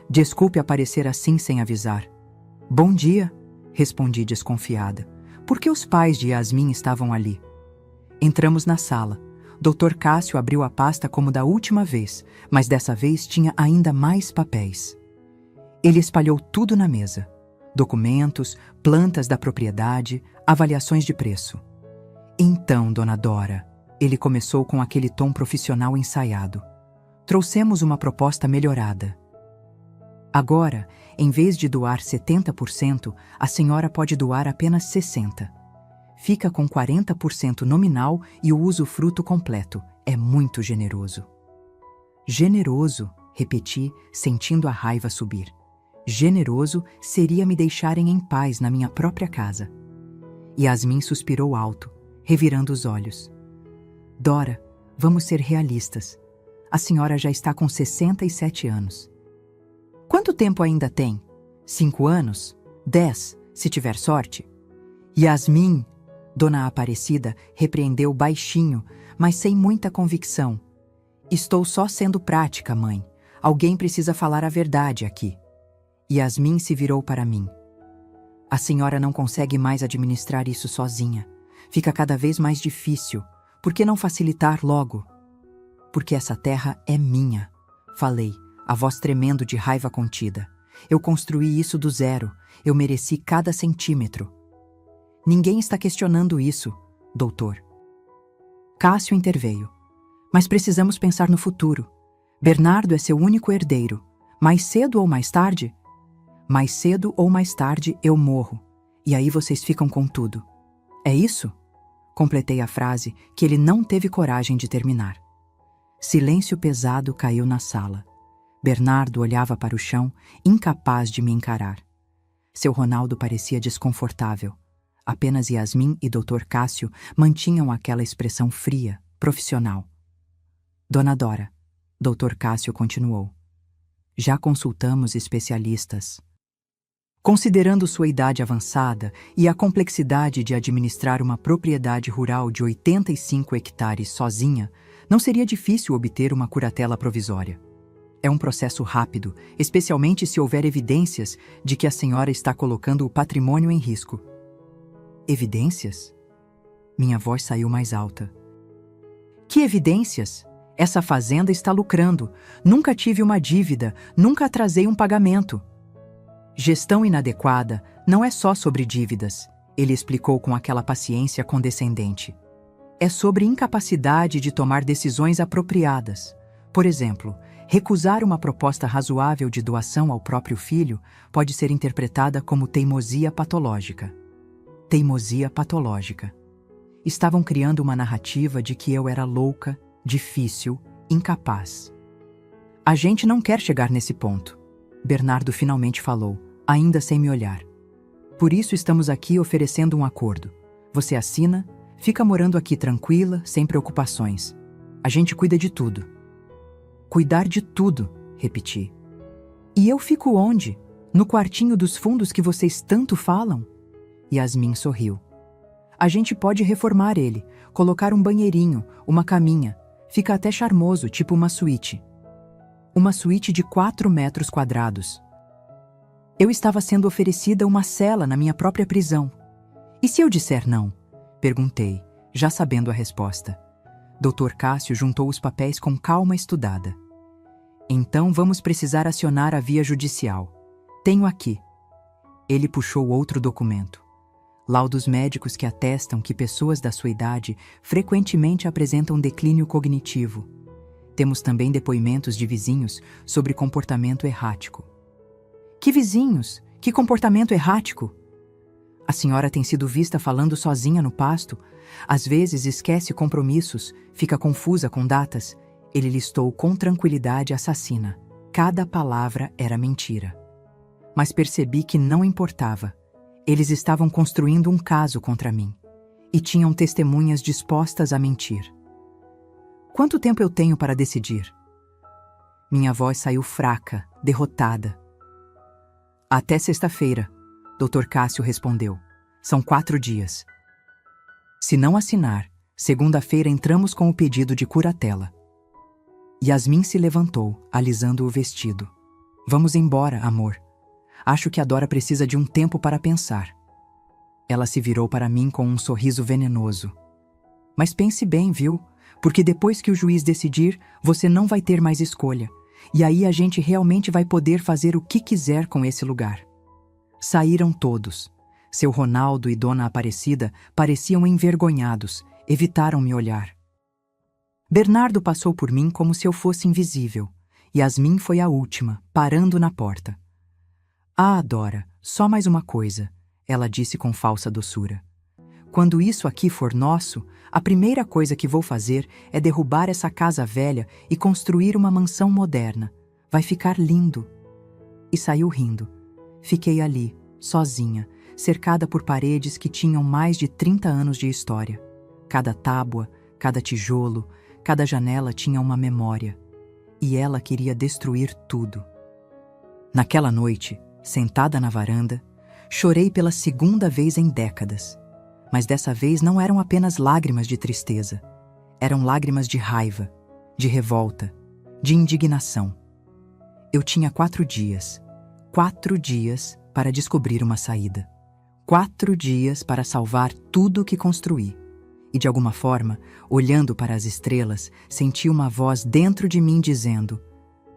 Desculpe aparecer assim sem avisar. Bom dia, respondi desconfiada. Por que os pais de Yasmin estavam ali? Entramos na sala. Dr. Cássio abriu a pasta como da última vez, mas dessa vez tinha ainda mais papéis. Ele espalhou tudo na mesa. Documentos, plantas da propriedade, avaliações de preço. Então, Dona Dora, ele começou com aquele tom profissional ensaiado. Trouxemos uma proposta melhorada. Agora, em vez de doar 70%, a senhora pode doar apenas 60%. Fica com 40% nominal e o usufruto completo. É muito generoso. Generoso, repeti, sentindo a raiva subir. Generoso seria me deixarem em paz na minha própria casa. Yasmin suspirou alto, revirando os olhos. Dora, vamos ser realistas. A senhora já está com 67 anos. Quanto tempo ainda tem? 5 anos? 10, se tiver sorte? Yasmin, Dona Aparecida repreendeu baixinho, mas sem muita convicção. Estou só sendo prática, mãe. Alguém precisa falar a verdade aqui. Yasmin se virou para mim. A senhora não consegue mais administrar isso sozinha. Fica cada vez mais difícil. Por que não facilitar logo? Porque essa terra é minha, falei, a voz tremendo de raiva contida. Eu construí isso do zero. Eu mereci cada centímetro. Ninguém está questionando isso, doutor. Cássio interveio. Mas precisamos pensar no futuro. Bernardo é seu único herdeiro. Mais cedo ou mais tarde? Mais cedo ou mais tarde eu morro. E aí vocês ficam com tudo. É isso? Completei a frase que ele não teve coragem de terminar. Silêncio pesado caiu na sala. Bernardo olhava para o chão, incapaz de me encarar. Seu Ronaldo parecia desconfortável. Apenas Yasmin e Dr. Cássio mantinham aquela expressão fria, profissional. Dona Dora, Dr. Cássio continuou. Já consultamos especialistas. Considerando sua idade avançada e a complexidade de administrar uma propriedade rural de 85 hectares sozinha, não seria difícil obter uma curatela provisória. É um processo rápido, especialmente se houver evidências de que a senhora está colocando o patrimônio em risco. Evidências? Minha voz saiu mais alta. Que evidências? Essa fazenda está lucrando. Nunca tive uma dívida, nunca atrasei um pagamento. Gestão inadequada não é só sobre dívidas, ele explicou com aquela paciência condescendente. É sobre incapacidade de tomar decisões apropriadas. Por exemplo, recusar uma proposta razoável de doação ao próprio filho pode ser interpretada como teimosia patológica. Teimosia patológica. Estavam criando uma narrativa de que eu era louca, difícil, incapaz. A gente não quer chegar nesse ponto. Bernardo finalmente falou, ainda sem me olhar. Por isso estamos aqui oferecendo um acordo. Você assina, fica morando aqui tranquila, sem preocupações. A gente cuida de tudo. Cuidar de tudo, repeti. E eu fico onde? No quartinho dos fundos que vocês tanto falam? Yasmin sorriu. A gente pode reformar ele, colocar um banheirinho, uma caminha. Fica até charmoso, tipo uma suíte. Uma suíte de 4 metros quadrados. Eu estava sendo oferecida uma cela na minha própria prisão. E se eu disser não? Perguntei, já sabendo a resposta. Dr. Cássio juntou os papéis com calma estudada. Então vamos precisar acionar a via judicial. Tenho aqui. Ele puxou outro documento. Laudos médicos que atestam que pessoas da sua idade frequentemente apresentam declínio cognitivo. Temos também depoimentos de vizinhos sobre comportamento errático. Que vizinhos? Que comportamento errático? A senhora tem sido vista falando sozinha no pasto. Às vezes esquece compromissos, fica confusa com datas. Ele listou com tranquilidade assassina. Cada palavra era mentira. Mas percebi que não importava. Eles estavam construindo um caso contra mim. E tinham testemunhas dispostas a mentir. Quanto tempo eu tenho para decidir? Minha voz saiu fraca, derrotada. Até sexta-feira, Dr. Cássio respondeu. São 4 dias. Se não assinar, segunda-feira entramos com o pedido de curatela. Yasmin se levantou, alisando o vestido. Vamos embora, amor. Acho que a Dora precisa de um tempo para pensar. Ela se virou para mim com um sorriso venenoso. Mas pense bem, viu? Porque depois que o juiz decidir, você não vai ter mais escolha. E aí a gente realmente vai poder fazer o que quiser com esse lugar. Saíram todos. Seu Ronaldo e Dona Aparecida pareciam envergonhados, evitaram me olhar. Bernardo passou por mim como se eu fosse invisível. Yasmin foi a última, parando na porta. Ah, Dora, só mais uma coisa, ela disse com falsa doçura. Quando isso aqui for nosso, a primeira coisa que vou fazer é derrubar essa casa velha e construir uma mansão moderna. Vai ficar lindo. e saiu rindo. Fiquei ali, sozinha, cercada por paredes que tinham mais de 30 anos de história. Cada tábua, cada tijolo, cada janela tinha uma memória. E ela queria destruir tudo. Naquela noite, sentada na varanda, chorei pela segunda vez em décadas. Mas dessa vez não eram apenas lágrimas de tristeza. Eram lágrimas de raiva, de revolta, de indignação. Eu tinha 4 dias. 4 dias para descobrir uma saída. 4 dias para salvar tudo o que construí. E de alguma forma, olhando para as estrelas, senti uma voz dentro de mim dizendo: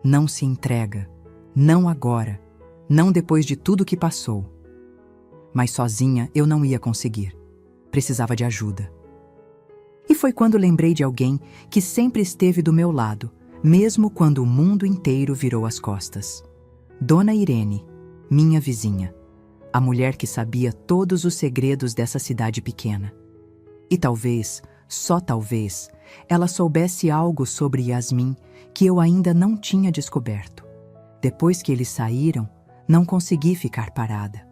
não se entrega, não agora, não depois de tudo que passou. Mas sozinha eu não ia conseguir. Precisava de ajuda. E foi quando lembrei de alguém que sempre esteve do meu lado, mesmo quando o mundo inteiro virou as costas. Dona Irene, minha vizinha, a mulher que sabia todos os segredos dessa cidade pequena. E talvez, só talvez, ela soubesse algo sobre Yasmin que eu ainda não tinha descoberto. Depois que eles saíram, não consegui ficar parada.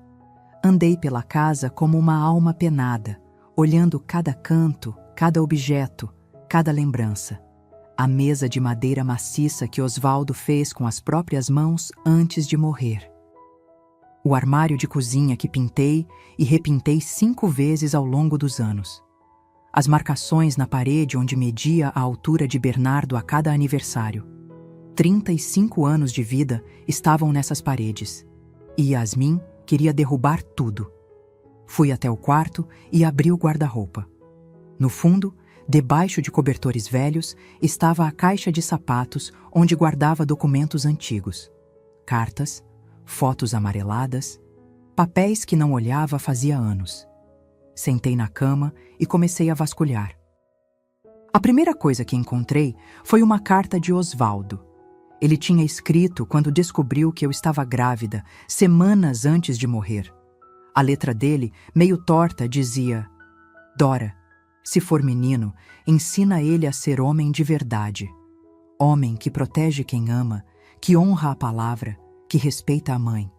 Andei pela casa como uma alma penada, olhando cada canto, cada objeto, cada lembrança. A mesa de madeira maciça que Osvaldo fez com as próprias mãos antes de morrer. O armário de cozinha que pintei e repintei 5 vezes ao longo dos anos. As marcações na parede onde media a altura de Bernardo a cada aniversário. 35 anos de vida estavam nessas paredes. E Yasmin queria derrubar tudo. Fui até o quarto e abri o guarda-roupa. No fundo, debaixo de cobertores velhos, estava a caixa de sapatos onde guardava documentos antigos. Cartas, fotos amareladas, papéis que não olhava fazia anos. Sentei na cama e comecei a vasculhar. A primeira coisa que encontrei foi uma carta de Osvaldo. Ele tinha escrito quando descobriu que eu estava grávida, semanas antes de morrer. A letra dele, meio torta, dizia: Dora, se for menino, ensina ele a ser homem de verdade. Homem que protege quem ama, que honra a palavra, que respeita a mãe.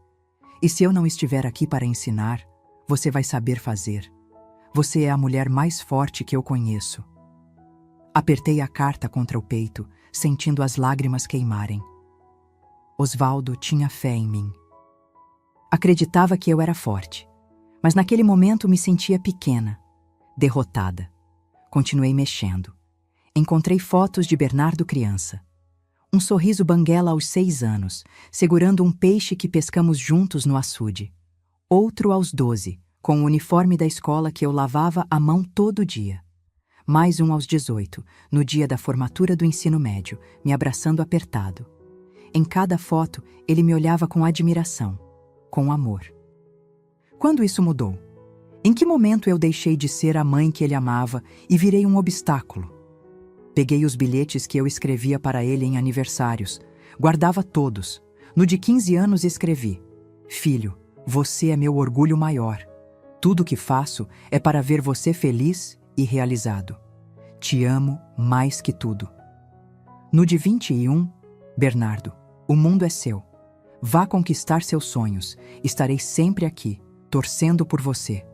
E se eu não estiver aqui para ensinar, você vai saber fazer. Você é a mulher mais forte que eu conheço. Apertei a carta contra o peito, sentindo as lágrimas queimarem. Osvaldo tinha fé em mim. Acreditava que eu era forte, mas naquele momento me sentia pequena, derrotada. Continuei mexendo. Encontrei fotos de Bernardo criança. Um sorriso banguela aos 6 anos, segurando um peixe que pescamos juntos no açude. Outro aos 12, com o uniforme da escola que eu lavava à mão todo dia. Mais um aos 18, no dia da formatura do ensino médio, me abraçando apertado. Em cada foto, ele me olhava com admiração, com amor. Quando isso mudou? Em que momento eu deixei de ser a mãe que ele amava e virei um obstáculo? Peguei os bilhetes que eu escrevia para ele em aniversários, guardava todos. No de 15 anos escrevi: Filho, você é meu orgulho maior. Tudo o que faço é para ver você feliz e realizado. Te amo mais que tudo. No de 21, Bernardo, o mundo é seu. Vá conquistar seus sonhos. Estarei sempre aqui, torcendo por você.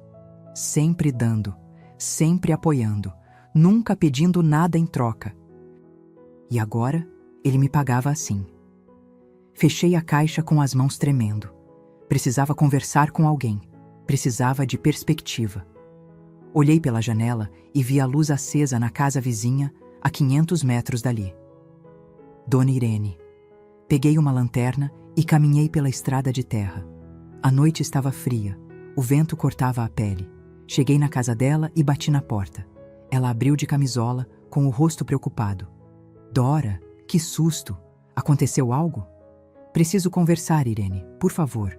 Sempre dando, sempre apoiando, nunca pedindo nada em troca. E agora, ele me pagava assim. Fechei a caixa com as mãos tremendo. Precisava conversar com alguém. Precisava de perspectiva. Olhei pela janela e vi a luz acesa na casa vizinha, a 500 metros dali. Dona Irene. Peguei uma lanterna e caminhei pela estrada de terra. A noite estava fria, o vento cortava a pele. Cheguei na casa dela e bati na porta. Ela abriu de camisola, com o rosto preocupado. Dora, que susto! Aconteceu algo? Preciso conversar, Irene, por favor.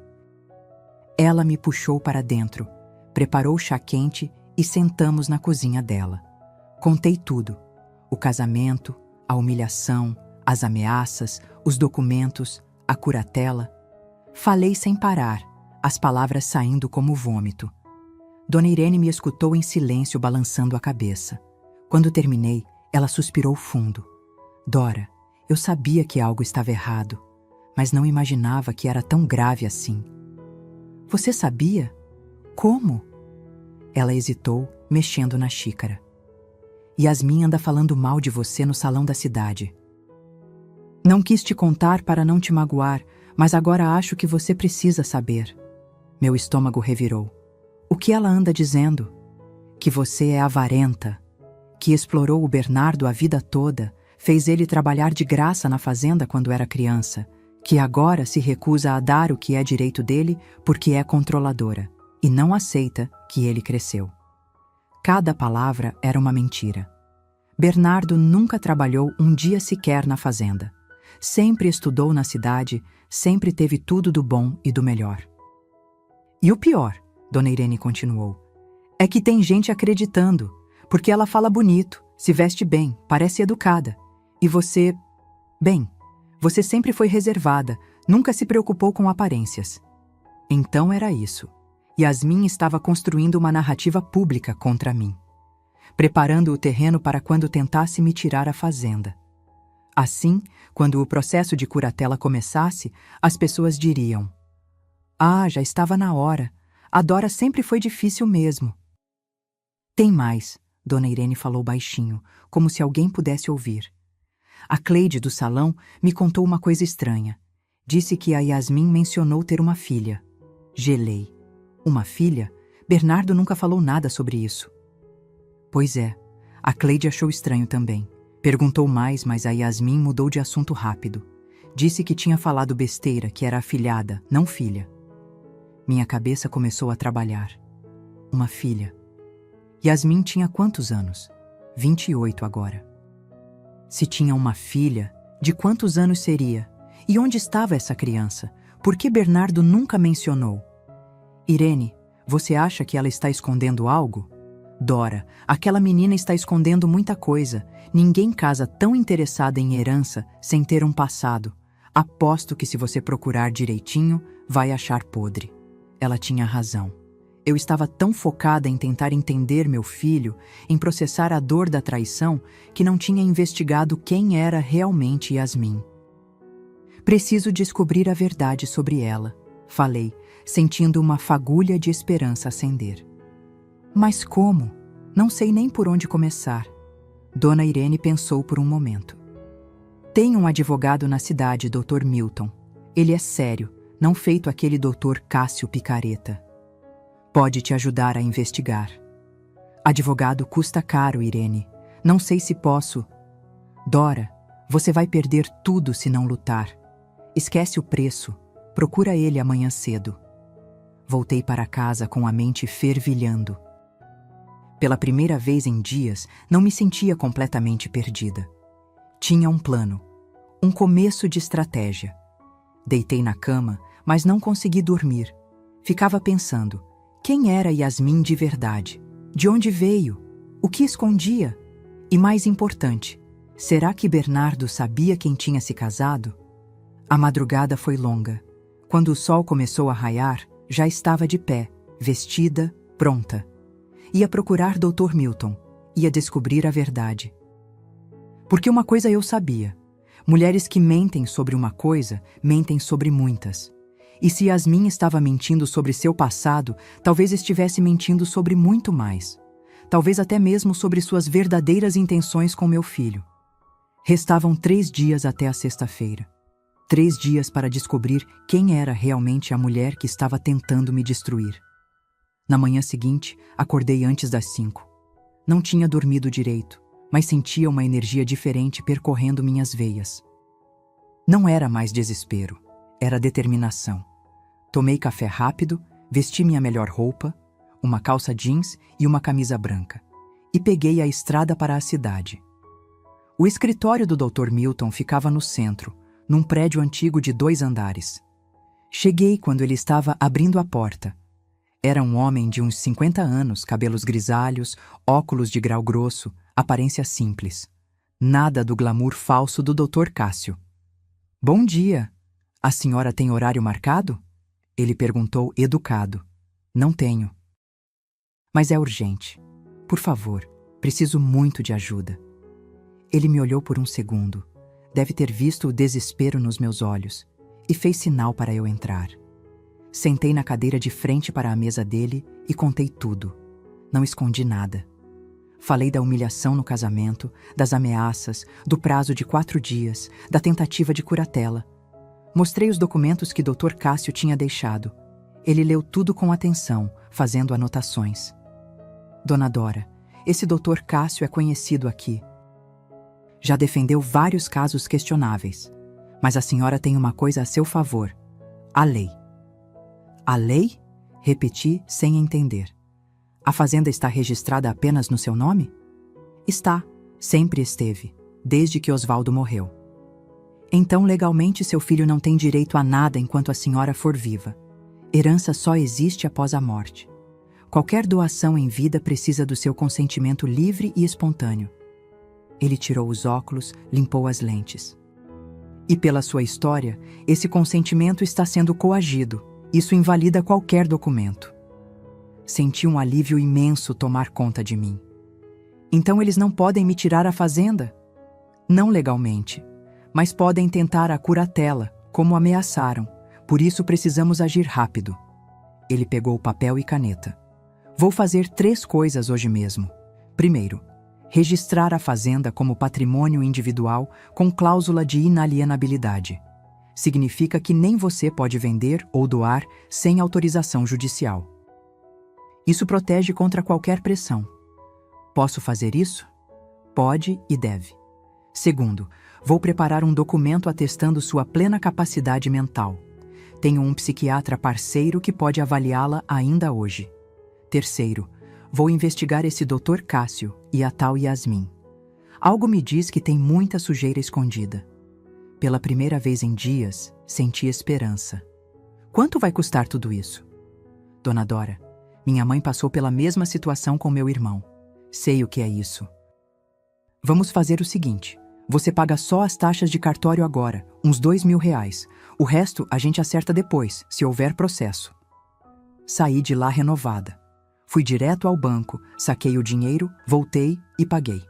Ela me puxou para dentro, preparou chá quente e sentamos na cozinha dela. Contei tudo: o casamento, a humilhação, as ameaças, os documentos, a curatela. Falei sem parar, as palavras saindo como vômito. Dona Irene me escutou em silêncio, balançando a cabeça. Quando terminei, ela suspirou fundo. Dora, eu sabia que algo estava errado, mas não imaginava que era tão grave assim. Você sabia? Como? Ela hesitou, mexendo na xícara. Yasmin anda falando mal de você no salão da cidade. Não quis te contar para não te magoar, mas agora acho que você precisa saber. Meu estômago revirou. O que ela anda dizendo? Que você é avarenta, que explorou o Bernardo a vida toda, fez ele trabalhar de graça na fazenda quando era criança, que agora se recusa a dar o que é direito dele porque é controladora, e não aceita que ele cresceu. Cada palavra era uma mentira. Bernardo nunca trabalhou um dia sequer na fazenda. Sempre estudou na cidade, sempre teve tudo do bom e do melhor. E o pior, Dona Irene continuou, é que tem gente acreditando, porque ela fala bonito, se veste bem, parece educada. E você... Bem, você sempre foi reservada, nunca se preocupou com aparências. Então era isso. Yasmin estava construindo uma narrativa pública contra mim, preparando o terreno para quando tentasse me tirar a fazenda. Assim, quando o processo de curatela começasse, as pessoas diriam: "Ah, já estava na hora. A Dora sempre foi difícil mesmo." Tem mais, Dona Irene falou baixinho, como se alguém pudesse ouvir. A Cleide do salão me contou uma coisa estranha. Disse que a Yasmin mencionou ter uma filha. Gelei. Uma filha? Bernardo nunca falou nada sobre isso. Pois é, a Cleide achou estranho também. Perguntou mais, mas a Yasmin mudou de assunto rápido. Disse que tinha falado besteira, que era afilhada, não filha. Minha cabeça começou a trabalhar. Uma filha. Yasmin tinha quantos anos? 28 agora. Se tinha uma filha, de quantos anos seria? E onde estava essa criança? Por que Bernardo nunca mencionou? Irene, você acha que ela está escondendo algo? Dora, aquela menina está escondendo muita coisa. Ninguém casa tão interessada em herança sem ter um passado. Aposto que se você procurar direitinho, vai achar podre. Ela tinha razão. Eu estava tão focada em tentar entender meu filho, em processar a dor da traição, que não tinha investigado quem era realmente Yasmin. Preciso descobrir a verdade sobre ela, falei, sentindo uma fagulha de esperança acender. Mas como? Não sei nem por onde começar. Dona Irene pensou por um momento. Tem um advogado na cidade, Dr. Milton. Ele é sério, não feito aquele Dr. Cássio Picareta. Pode te ajudar a investigar. Advogado custa caro, Irene. Não sei se posso. Dora, você vai perder tudo se não lutar. Esquece o preço. Procura ele amanhã cedo. Voltei para casa com a mente fervilhando. Pela primeira vez em dias, não me sentia completamente perdida. Tinha um plano, um começo de estratégia. Deitei na cama, mas não consegui dormir. Ficava pensando, quem era Yasmin de verdade? De onde veio? O que escondia? E mais importante, será que Bernardo sabia quem tinha se casado? A madrugada foi longa. Quando o sol começou a raiar, já estava de pé, vestida, pronta. Ia procurar Dr. Milton, ia descobrir a verdade. Porque uma coisa eu sabia. Mulheres que mentem sobre uma coisa, mentem sobre muitas. E se Yasmin estava mentindo sobre seu passado, talvez estivesse mentindo sobre muito mais. Talvez até mesmo sobre suas verdadeiras intenções com meu filho. Restavam 3 dias até a sexta-feira. 3 dias para descobrir quem era realmente a mulher que estava tentando me destruir. Na manhã seguinte, acordei antes das 5. Não tinha dormido direito, mas sentia uma energia diferente percorrendo minhas veias. Não era mais desespero, era determinação. Tomei café rápido, vesti minha melhor roupa, uma calça jeans e uma camisa branca, e peguei a estrada para a cidade. O escritório do Dr. Milton ficava no centro, num prédio antigo de 2 andares. Cheguei quando ele estava abrindo a porta. Era um homem de uns 50 anos, cabelos grisalhos, óculos de grau grosso, aparência simples. Nada do glamour falso do Dr. Cássio. "Bom dia. A senhora tem horário marcado?" Ele perguntou educado. "Não tenho." "Mas é urgente. Por favor, preciso muito de ajuda." Ele me olhou por um segundo. Deve ter visto o desespero nos meus olhos. e fez sinal para eu entrar. Sentei na cadeira de frente para a mesa dele e contei tudo. Não escondi nada. Falei da humilhação no casamento, das ameaças, do prazo de 4 dias, da tentativa de curatela. Mostrei os documentos que Dr. Cássio tinha deixado. Ele leu tudo com atenção, fazendo anotações. Dona Dora, esse Dr. Cássio é conhecido aqui. Já defendeu vários casos questionáveis. Mas a senhora tem uma coisa a seu favor: a lei. A lei? Repeti sem entender. A fazenda está registrada apenas no seu nome? Está, sempre esteve, desde que Osvaldo morreu. Então, legalmente, seu filho não tem direito a nada enquanto a senhora for viva. Herança só existe após a morte. Qualquer doação em vida precisa do seu consentimento livre e espontâneo. Ele tirou os óculos, limpou as lentes. E pela sua história, esse consentimento está sendo coagido. Isso invalida qualquer documento. Senti um alívio imenso tomar conta de mim. Então eles não podem me tirar a fazenda? Não legalmente, mas podem tentar a curatela, como ameaçaram. Por isso precisamos agir rápido. Ele pegou papel e caneta. Vou fazer 3 coisas hoje mesmo. Primeiro, registrar a fazenda como patrimônio individual com cláusula de inalienabilidade. Significa que nem você pode vender ou doar sem autorização judicial. Isso protege contra qualquer pressão. Posso fazer isso? Pode e deve. Segundo, vou preparar um documento atestando sua plena capacidade mental. Tenho um psiquiatra parceiro que pode avaliá-la ainda hoje. Terceiro, vou investigar esse Dr. Cássio e a tal Yasmin. Algo me diz que tem muita sujeira escondida. Pela primeira vez em dias, senti esperança. Quanto vai custar tudo isso? Dona Dora, minha mãe passou pela mesma situação com meu irmão. Sei o que é isso. Vamos fazer o seguinte. Você paga só as taxas de cartório agora, uns R$2.000. O resto a gente acerta depois, se houver processo. Saí de lá renovada. Fui direto ao banco, saquei o dinheiro, voltei e paguei.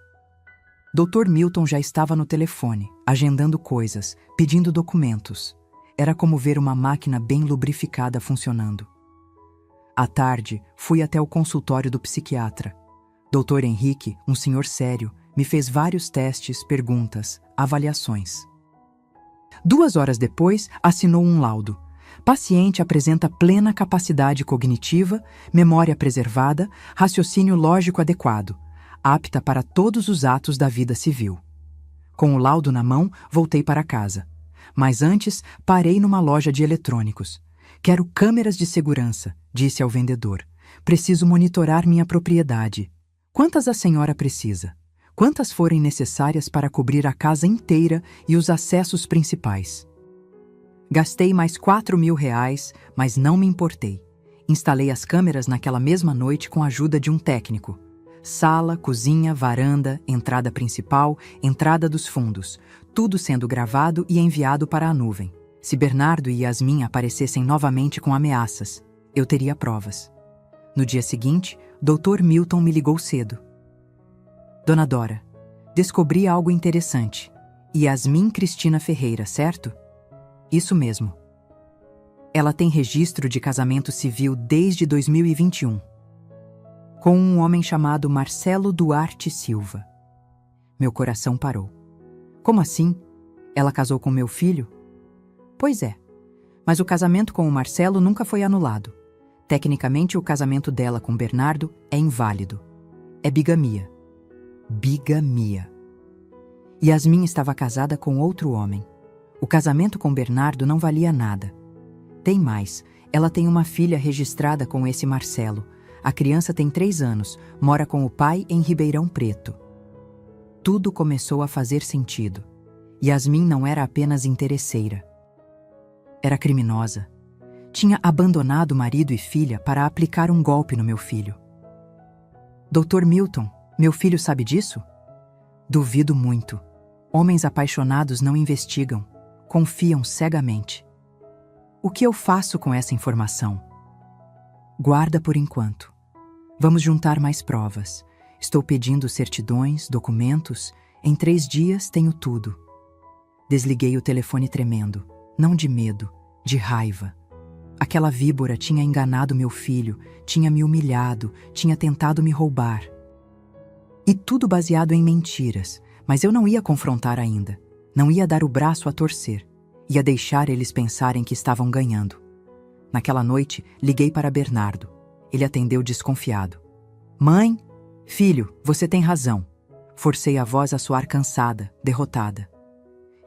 Dr. Milton já estava no telefone, agendando coisas, pedindo documentos. Era como ver uma máquina bem lubrificada funcionando. À tarde, fui até o consultório do psiquiatra. Dr. Henrique, um senhor sério, me fez vários testes, perguntas, avaliações. 2 horas depois, assinou um laudo. Paciente apresenta plena capacidade cognitiva, memória preservada, raciocínio lógico adequado, apta para todos os atos da vida civil. Com o laudo na mão, voltei para casa. Mas antes, parei numa loja de eletrônicos. Quero câmeras de segurança, disse ao vendedor. Preciso monitorar minha propriedade. Quantas a senhora precisa? Quantas forem necessárias para cobrir a casa inteira e os acessos principais? Gastei mais R$4.000, mas não me importei. Instalei as câmeras naquela mesma noite com a ajuda de um técnico. Sala, cozinha, varanda, entrada principal, entrada dos fundos, tudo sendo gravado e enviado para a nuvem. Se Bernardo e Yasmin aparecessem novamente com ameaças, eu teria provas. No dia seguinte, Dr. Milton me ligou cedo. Dona Dora, descobri algo interessante. Yasmin Cristina Ferreira, certo? Isso mesmo. Ela tem registro de casamento civil desde 2021. Com um homem chamado Marcelo Duarte Silva. Meu coração parou. Como assim? Ela casou com meu filho? Pois é, mas o casamento com o Marcelo nunca foi anulado. Tecnicamente, o casamento dela com Bernardo é inválido. É bigamia. Bigamia. Yasmin estava casada com outro homem. O casamento com Bernardo não valia nada. Tem mais, ela tem uma filha registrada com esse Marcelo. A criança tem 3 anos, mora com o pai em Ribeirão Preto. Tudo começou a fazer sentido. Yasmin não era apenas interesseira. Era criminosa. Tinha abandonado marido e filha para aplicar um golpe no meu filho. Dr. Milton, meu filho sabe disso? Duvido muito. Homens apaixonados não investigam, confiam cegamente. O que eu faço com essa informação? Guarda por enquanto. Vamos juntar mais provas. Estou pedindo certidões, documentos. Em 3 dias tenho tudo. Desliguei o telefone tremendo. não de medo, de raiva. Aquela víbora tinha enganado meu filho, tinha me humilhado, tinha tentado me roubar. E tudo baseado em mentiras, mas eu não ia confrontar ainda. Não ia dar o braço a torcer. Ia deixar eles pensarem que estavam ganhando. Naquela noite, liguei para Bernardo. Ele atendeu desconfiado. Mãe, filho, você tem razão. Forcei a voz a soar cansada, derrotada.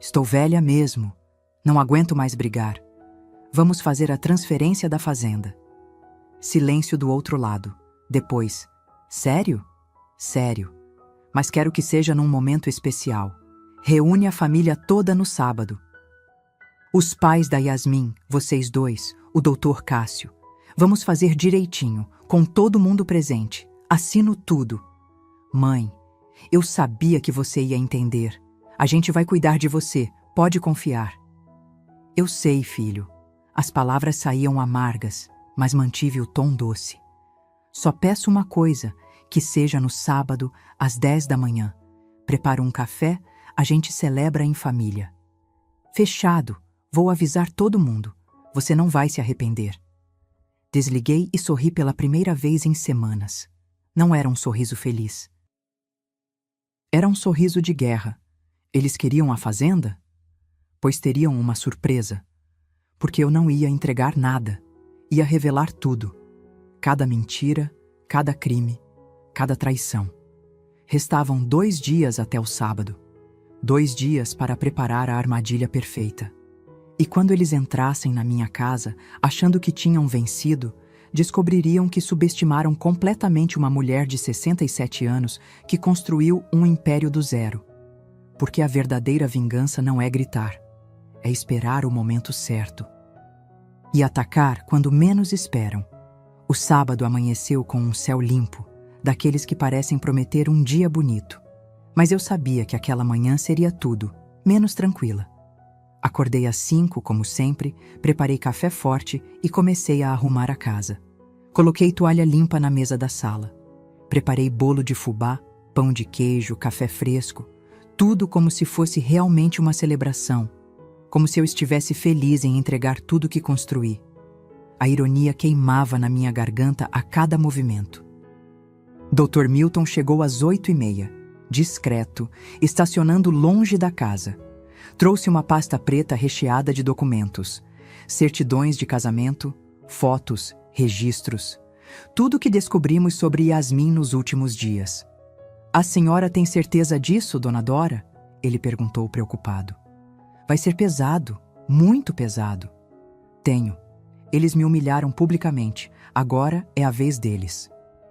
Estou velha mesmo. Não aguento mais brigar. Vamos fazer a transferência da fazenda. Silêncio do outro lado. Depois, sério? Sério. Mas quero que seja num momento especial. Reúne a família toda no sábado. Os pais da Yasmin, vocês dois, o Dr. Cássio. Vamos fazer direitinho, com todo mundo presente. Assino tudo. Mãe, eu sabia que você ia entender. A gente vai cuidar de você, pode confiar. Eu sei, filho. As palavras saíam amargas, mas mantive o tom doce. Só peço uma coisa, que seja no sábado, às 10 da manhã. Preparo um café, a gente celebra em família. Fechado, vou avisar todo mundo. Você não vai se arrepender. Desliguei e sorri pela primeira vez em semanas. Não era um sorriso feliz. Era um sorriso de guerra. Eles queriam a fazenda? Pois teriam uma surpresa. Porque eu não ia entregar nada. Ia revelar tudo. Cada mentira, cada crime, cada traição. Restavam 2 dias até o sábado. 2 dias para preparar a armadilha perfeita. E quando eles entrassem na minha casa, achando que tinham vencido, descobririam que subestimaram completamente uma mulher de 67 anos que construiu um império do zero. Porque a verdadeira vingança não é gritar, é esperar o momento certo. E atacar quando menos esperam. O sábado amanheceu com um céu limpo, daqueles que parecem prometer um dia bonito. Mas eu sabia que aquela manhã seria tudo, menos tranquila. Acordei às 5, como sempre, preparei café forte e comecei a arrumar a casa. Coloquei toalha limpa na mesa da sala. Preparei bolo de fubá, pão de queijo, café fresco. Tudo como se fosse realmente uma celebração. Como se eu estivesse feliz em entregar tudo que construí. A ironia queimava na minha garganta a cada movimento. Dr. Milton chegou às 8h30, discreto, estacionando longe da casa. Trouxe uma pasta preta recheada de documentos, certidões de casamento, fotos, registros, tudo o que descobrimos sobre Yasmin nos últimos dias. A senhora tem certeza disso, dona Dora? Ele perguntou preocupado. Vai ser pesado, muito pesado. Tenho. Eles me humilharam publicamente, agora é a vez deles.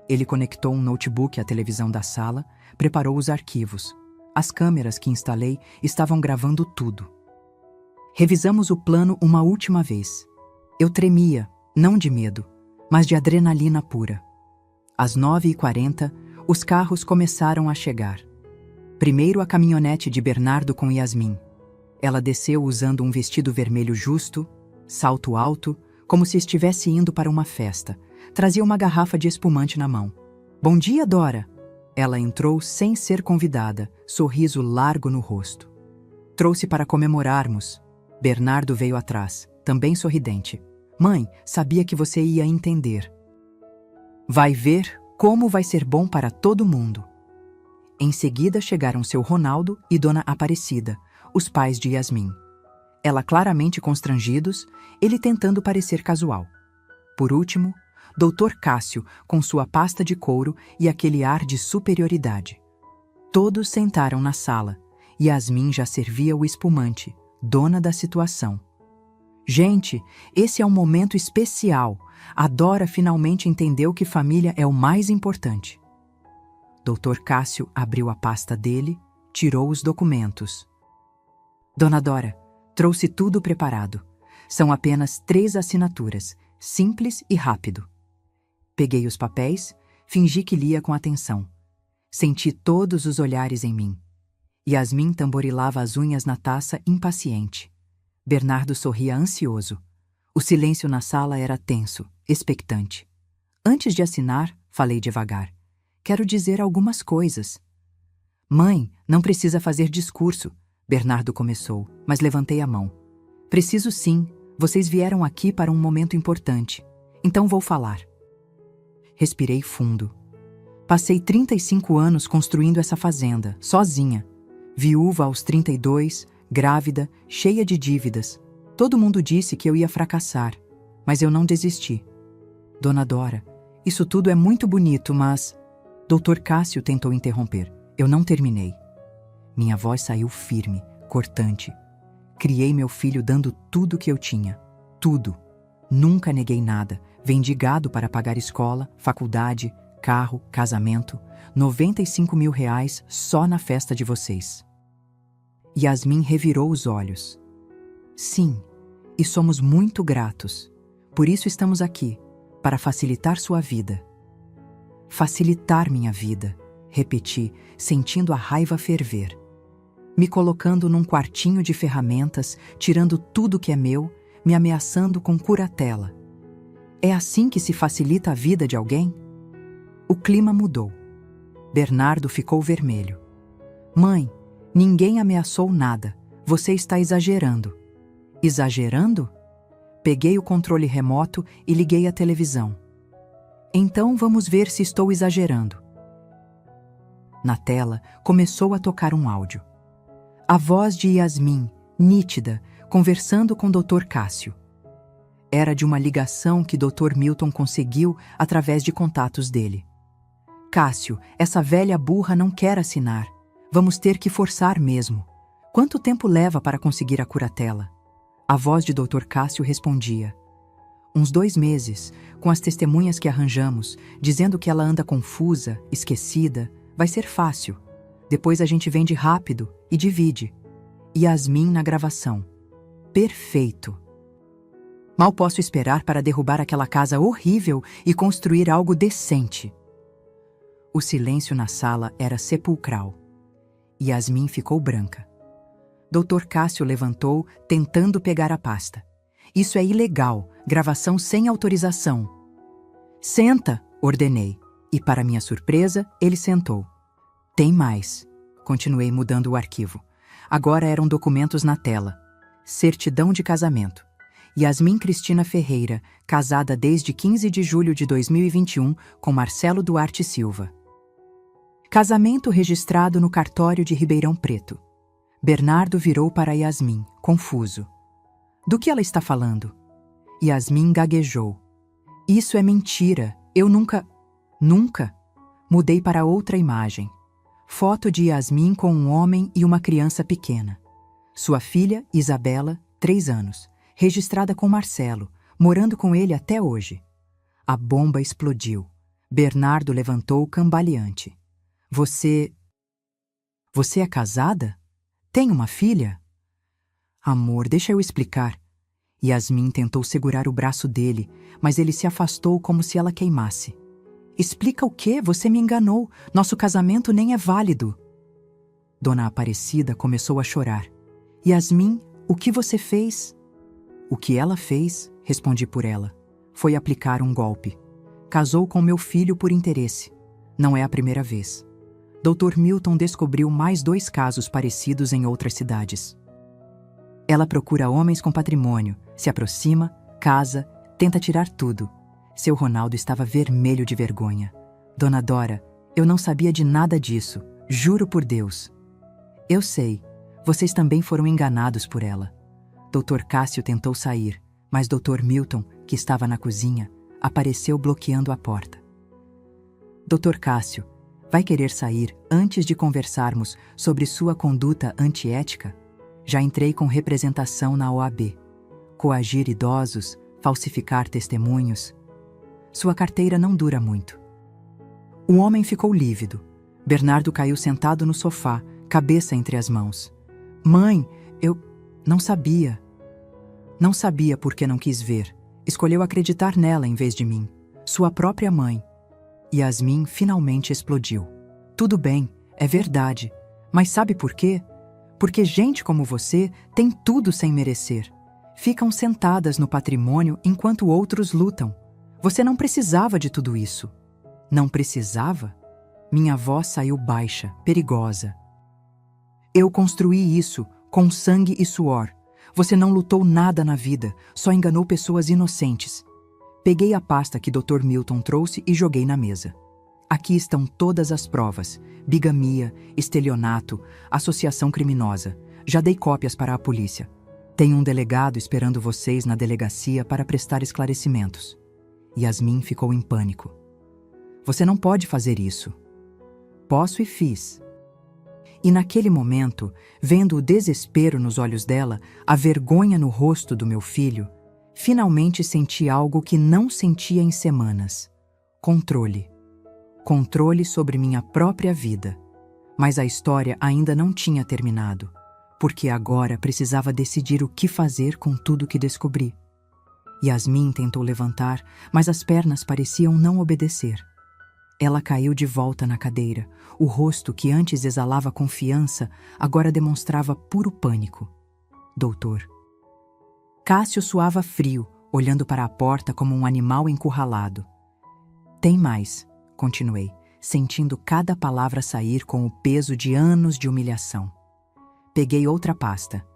Ele conectou um notebook à televisão da sala, preparou os arquivos. As câmeras que instalei estavam gravando tudo. Revisamos o plano uma última vez. Eu tremia, não de medo, mas de adrenalina pura. Às 9h40, os carros começaram a chegar. Primeiro a caminhonete de Bernardo com Yasmin. Ela desceu usando um vestido vermelho justo, salto alto, como se estivesse indo para uma festa. Trazia uma garrafa de espumante na mão. Bom dia, Dora! Ela entrou sem ser convidada, sorriso largo no rosto. Trouxe para comemorarmos. Bernardo veio atrás, também sorridente. Mãe, sabia que você ia entender. Vai ver como vai ser bom para todo mundo. Em seguida chegaram seu Ronaldo e Dona Aparecida, os pais de Yasmin. Ela claramente constrangidos, ele tentando parecer casual. Por último, Dr. Cássio, com sua pasta de couro e aquele ar de superioridade. Todos sentaram na sala. Yasmin já servia o espumante, dona da situação. Gente, esse é um momento especial. A Dora finalmente entendeu que família é o mais importante. Dr. Cássio abriu a pasta dele, tirou os documentos. Dona Dora, trouxe tudo preparado. São apenas 3 assinaturas, simples e rápido. Peguei os papéis, fingi que lia com atenção. Senti todos os olhares em mim. Yasmin tamborilava as unhas na taça, impaciente. Bernardo sorria ansioso. O silêncio na sala era tenso, expectante. Antes de assinar, falei devagar. Quero dizer algumas coisas. Mãe, não precisa fazer discurso, Bernardo começou, mas levantei a mão. Preciso sim. Vocês vieram aqui para um momento importante. Então vou falar. Respirei fundo. Passei 35 anos construindo essa fazenda, sozinha. Viúva aos 32, grávida, cheia de dívidas. Todo mundo disse que eu ia fracassar, mas eu não desisti. Dona Dora, isso tudo é muito bonito, mas... Dr. Cássio tentou interromper. Eu não terminei. Minha voz saiu firme, cortante. Criei meu filho dando tudo que eu tinha. Tudo. Nunca neguei nada. Vendi gado para pagar escola, faculdade, carro, casamento. 95 mil reais só na festa de vocês. Yasmin revirou os olhos. Sim, e somos muito gratos. Por isso estamos aqui, para facilitar sua vida. Facilitar minha vida, repeti, sentindo a raiva ferver. Me colocando num quartinho de ferramentas, tirando tudo que é meu, me ameaçando com curatela. É assim que se facilita a vida de alguém? O clima mudou. Bernardo ficou vermelho. Mãe, ninguém ameaçou nada. Você está exagerando. Exagerando? Peguei o controle remoto e liguei a televisão. Então vamos ver se estou exagerando. Na tela, começou a tocar um áudio. A voz de Yasmin, nítida, conversando com Dr. Cássio. Era de uma ligação que Dr. Milton conseguiu através de contatos dele. Cássio, essa velha burra não quer assinar. Vamos ter que forçar mesmo. Quanto tempo leva para conseguir a curatela? A voz de Dr. Cássio respondia. Uns 2 meses, com as testemunhas que arranjamos, dizendo que ela anda confusa, esquecida, vai ser fácil. Depois a gente vende rápido e divide. Yasmin na gravação. Perfeito. Mal posso esperar para derrubar aquela casa horrível e construir algo decente. O silêncio na sala era sepulcral. Yasmin ficou branca. Dr. Cássio levantou, tentando pegar a pasta. Isso é ilegal, gravação sem autorização. Senta, ordenei. E para minha surpresa, ele sentou. Tem mais. Continuei mudando o arquivo. Agora eram documentos na tela. Certidão de casamento. Yasmin Cristina Ferreira, casada desde 15 de julho de 2021 com Marcelo Duarte Silva. Casamento registrado no cartório de Ribeirão Preto. Bernardo virou para Yasmin, confuso. Do que ela está falando? Yasmin gaguejou. Isso é mentira. Eu nunca... Nunca? Mudei para outra imagem. Foto de Yasmin com um homem e uma criança pequena. Sua filha, Isabela, 3 anos, registrada com Marcelo, morando com ele até hoje. A bomba explodiu. Bernardo levantou cambaleante. Você é casada? Tem uma filha? Amor, deixa eu explicar. Yasmin tentou segurar o braço dele, mas ele se afastou como se ela queimasse. Explica o quê? Você me enganou. Nosso casamento nem é válido. Dona Aparecida começou a chorar. Yasmin, o que você fez? O que ela fez, respondi por ela, foi aplicar um golpe. Casou com meu filho por interesse. Não é a primeira vez. Dr. Milton descobriu mais 2 casos parecidos em outras cidades. Ela procura homens com patrimônio, se aproxima, casa, tenta tirar tudo. Seu Ronaldo estava vermelho de vergonha. Dona Dora, eu não sabia de nada disso, juro por Deus. Eu sei, vocês também foram enganados por ela. Dr. Cássio tentou sair, mas Dr. Milton, que estava na cozinha, apareceu bloqueando a porta. Dr. Cássio, vai querer sair antes de conversarmos sobre sua conduta antiética? Já entrei com representação na OAB. Coagir idosos, falsificar testemunhos. Sua carteira não dura muito. O homem ficou lívido. Bernardo caiu sentado no sofá, cabeça entre as mãos. Mãe, eu não sabia. Não sabia porque não quis ver. Escolheu acreditar nela em vez de mim. Sua própria mãe. Yasmin finalmente explodiu. Tudo bem, é verdade. Mas sabe por quê? Porque gente como você tem tudo sem merecer. Ficam sentadas no patrimônio enquanto outros lutam. Você não precisava de tudo isso. Não precisava? Minha voz saiu baixa, perigosa. Eu construí isso, com sangue e suor. Você não lutou nada na vida, só enganou pessoas inocentes. Peguei a pasta que Dr. Milton trouxe e joguei na mesa. Aqui estão todas as provas: bigamia, estelionato, associação criminosa. Já dei cópias para a polícia. Tem um delegado esperando vocês na delegacia para prestar esclarecimentos. Yasmin ficou em pânico. Você não pode fazer isso. Posso e fiz. E naquele momento, vendo o desespero nos olhos dela, a vergonha no rosto do meu filho, finalmente senti algo que não sentia em semanas: controle. Controle sobre minha própria vida. Mas a história ainda não tinha terminado, porque agora precisava decidir o que fazer com tudo que descobri. Yasmin tentou levantar, mas as pernas pareciam não obedecer. Ela caiu de volta na cadeira. O rosto, que antes exalava confiança, agora demonstrava puro pânico. Doutor. Cássio suava frio, olhando para a porta como um animal encurralado. Tem mais, continuei, sentindo cada palavra sair com o peso de anos de humilhação. Peguei outra pasta.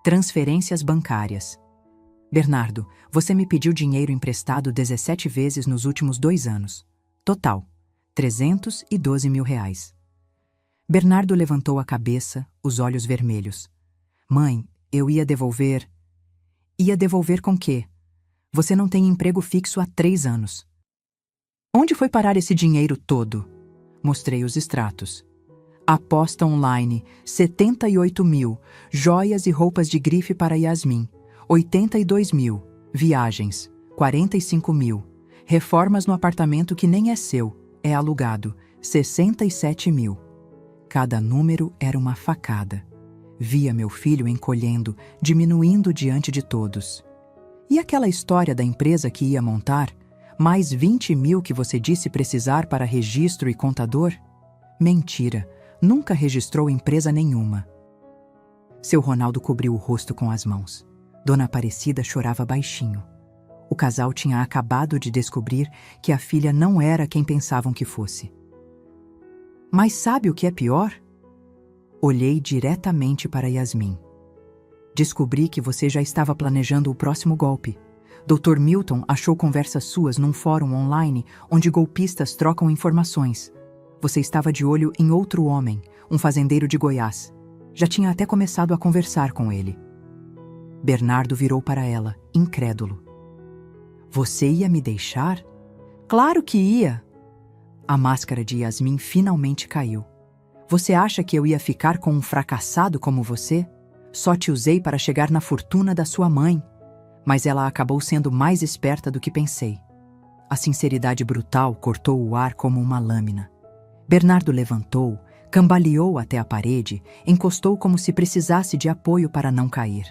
Transferências bancárias. Bernardo, você me pediu dinheiro emprestado 17 vezes nos últimos 2 anos. Total, R$312 mil. Bernardo levantou a cabeça, os olhos vermelhos. Mãe, eu ia devolver... Ia devolver com quê? Você não tem emprego fixo há 3 anos. Onde foi parar esse dinheiro todo? Mostrei os extratos. Aposta online, 78 mil. Joias e roupas de grife para Yasmin, 82 mil. Viagens, 45 mil. Reformas no apartamento que nem é seu, é alugado, 67 mil. Cada número era uma facada. Via meu filho encolhendo, diminuindo diante de todos. E aquela história da empresa que ia montar? Mais 20 mil que você disse precisar para registro e contador? Mentira, nunca registrou empresa nenhuma. Seu Ronaldo cobriu o rosto com as mãos. Dona Aparecida chorava baixinho. O casal tinha acabado de descobrir que a filha não era quem pensavam que fosse. Mas sabe o que é pior? Olhei diretamente para Yasmin. Descobri que você já estava planejando o próximo golpe. Dr. Milton achou conversas suas num fórum online onde golpistas trocam informações. Você estava de olho em outro homem, um fazendeiro de Goiás. Já tinha até começado a conversar com ele. Bernardo virou para ela, incrédulo. Você ia me deixar? Claro que ia! A máscara de Yasmin finalmente caiu. Você acha que eu ia ficar com um fracassado como você? Só te usei para chegar na fortuna da sua mãe. Mas ela acabou sendo mais esperta do que pensei. A sinceridade brutal cortou o ar como uma lâmina. Bernardo levantou, cambaleou até a parede, encostou como se precisasse de apoio para não cair.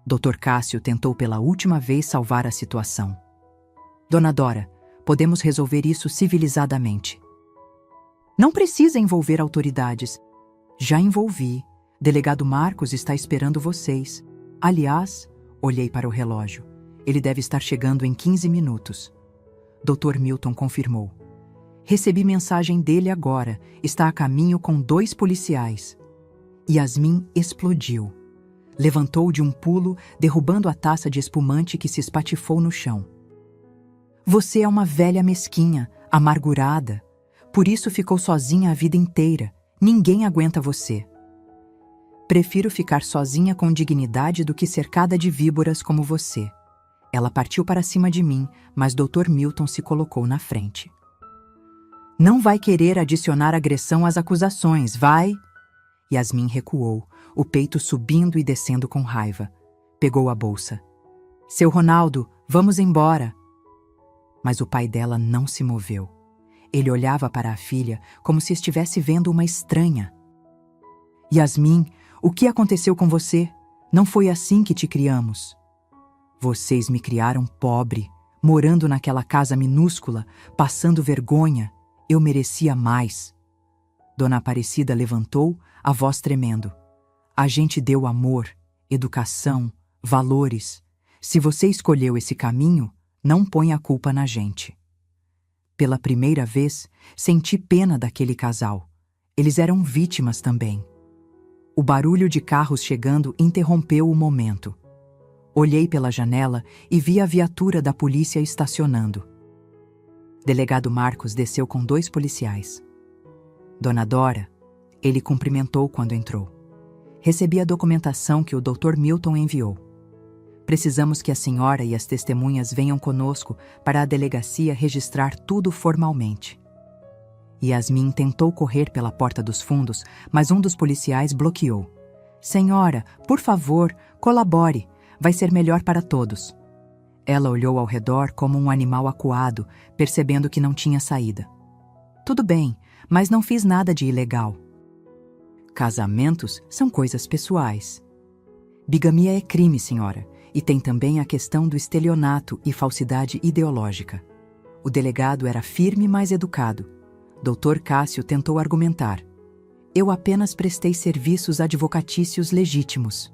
Dr. Cássio tentou pela última vez salvar a situação. Dona Dora, podemos resolver isso civilizadamente. Não precisa envolver autoridades. Já envolvi. Delegado Marcos está esperando vocês. Aliás, olhei para o relógio. Ele deve estar chegando em 15 minutos. Dr. Milton confirmou. Recebi mensagem dele agora. Está a caminho com 2 policiais. Yasmin explodiu. Levantou de um pulo, derrubando a taça de espumante que se espatifou no chão. Você é uma velha mesquinha, amargurada. Por isso ficou sozinha a vida inteira. Ninguém aguenta você. Prefiro ficar sozinha com dignidade do que cercada de víboras como você. Ela partiu para cima de mim, mas Dr. Milton se colocou na frente. Não vai querer adicionar agressão às acusações, vai? Yasmin recuou, o peito subindo e descendo com raiva. Pegou a bolsa. Seu Ronaldo, vamos embora. Mas o pai dela não se moveu. Ele olhava para a filha como se estivesse vendo uma estranha. Yasmin, o que aconteceu com você? Não foi assim que te criamos. Vocês me criaram pobre, morando naquela casa minúscula, passando vergonha. Eu merecia mais. Dona Aparecida levantou, a voz tremendo. A gente deu amor, educação, valores. Se você escolheu esse caminho, não põe a culpa na gente. Pela primeira vez, senti pena daquele casal. Eles eram vítimas também. O barulho de carros chegando interrompeu o momento. Olhei pela janela e vi a viatura da polícia estacionando. Delegado Marcos desceu com 2 policiais. Dona Dora, ele cumprimentou quando entrou. Recebi a documentação que o Dr. Milton enviou. Precisamos que a senhora e as testemunhas venham conosco para a delegacia registrar tudo formalmente. Yasmin tentou correr pela porta dos fundos, mas um dos policiais bloqueou. Senhora, por favor, colabore. Vai ser melhor para todos. Ela olhou ao redor como um animal acuado, percebendo que não tinha saída. Tudo bem, mas não fiz nada de ilegal. Casamentos são coisas pessoais. Bigamia é crime, senhora, e tem também a questão do estelionato e falsidade ideológica. O delegado era firme, mas educado. Dr. Cássio tentou argumentar. Eu apenas prestei serviços advocatícios legítimos.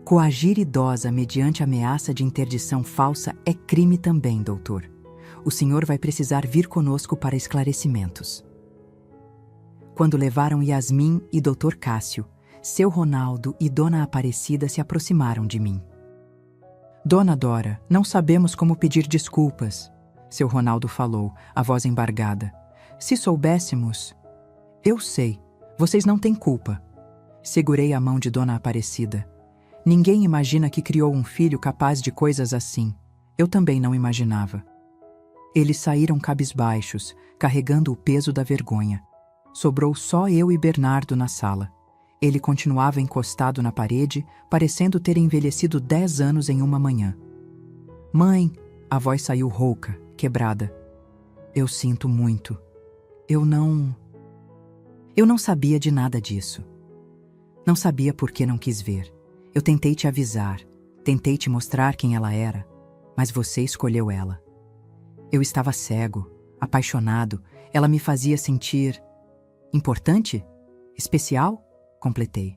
Coagir idosa mediante ameaça de interdição falsa é crime também, doutor. O senhor vai precisar vir conosco para esclarecimentos. Quando levaram Yasmin e Dr. Cássio, seu Ronaldo e Dona Aparecida se aproximaram de mim. Dona Dora, não sabemos como pedir desculpas, seu Ronaldo falou, a voz embargada. Se soubéssemos... Eu sei, vocês não têm culpa. Segurei a mão de Dona Aparecida. Ninguém imagina que criou um filho capaz de coisas assim. Eu também não imaginava. Eles saíram cabisbaixos, carregando o peso da vergonha. Sobrou só eu e Bernardo na sala. Ele continuava encostado na parede, parecendo ter envelhecido 10 anos em uma manhã. Mãe, a voz saiu rouca, quebrada. Eu sinto muito. Eu não sabia de nada disso. Não sabia por que não quis ver. Eu tentei te avisar, tentei te mostrar quem ela era, mas você escolheu ela. Eu estava cego, apaixonado, ela me fazia sentir... Importante? Especial? Completei.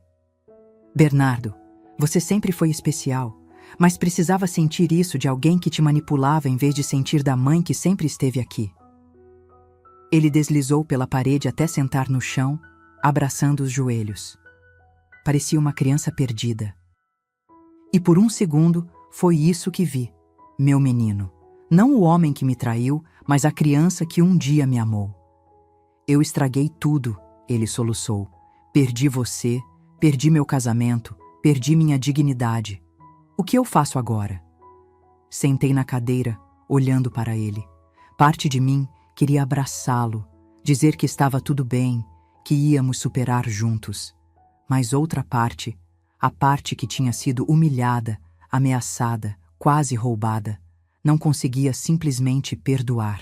Bernardo, você sempre foi especial, mas precisava sentir isso de alguém que te manipulava em vez de sentir da mãe que sempre esteve aqui. Ele deslizou pela parede até sentar no chão, abraçando os joelhos. Parecia uma criança perdida. E por um segundo, foi isso que vi. Meu menino. Não o homem que me traiu, mas a criança que um dia me amou. Eu estraguei tudo, ele soluçou. Perdi você, perdi meu casamento, perdi minha dignidade. O que eu faço agora? Sentei na cadeira, olhando para ele. Parte de mim queria abraçá-lo, dizer que estava tudo bem, que íamos superar juntos. Mas outra parte, a parte que tinha sido humilhada, ameaçada, quase roubada, não conseguia simplesmente perdoar.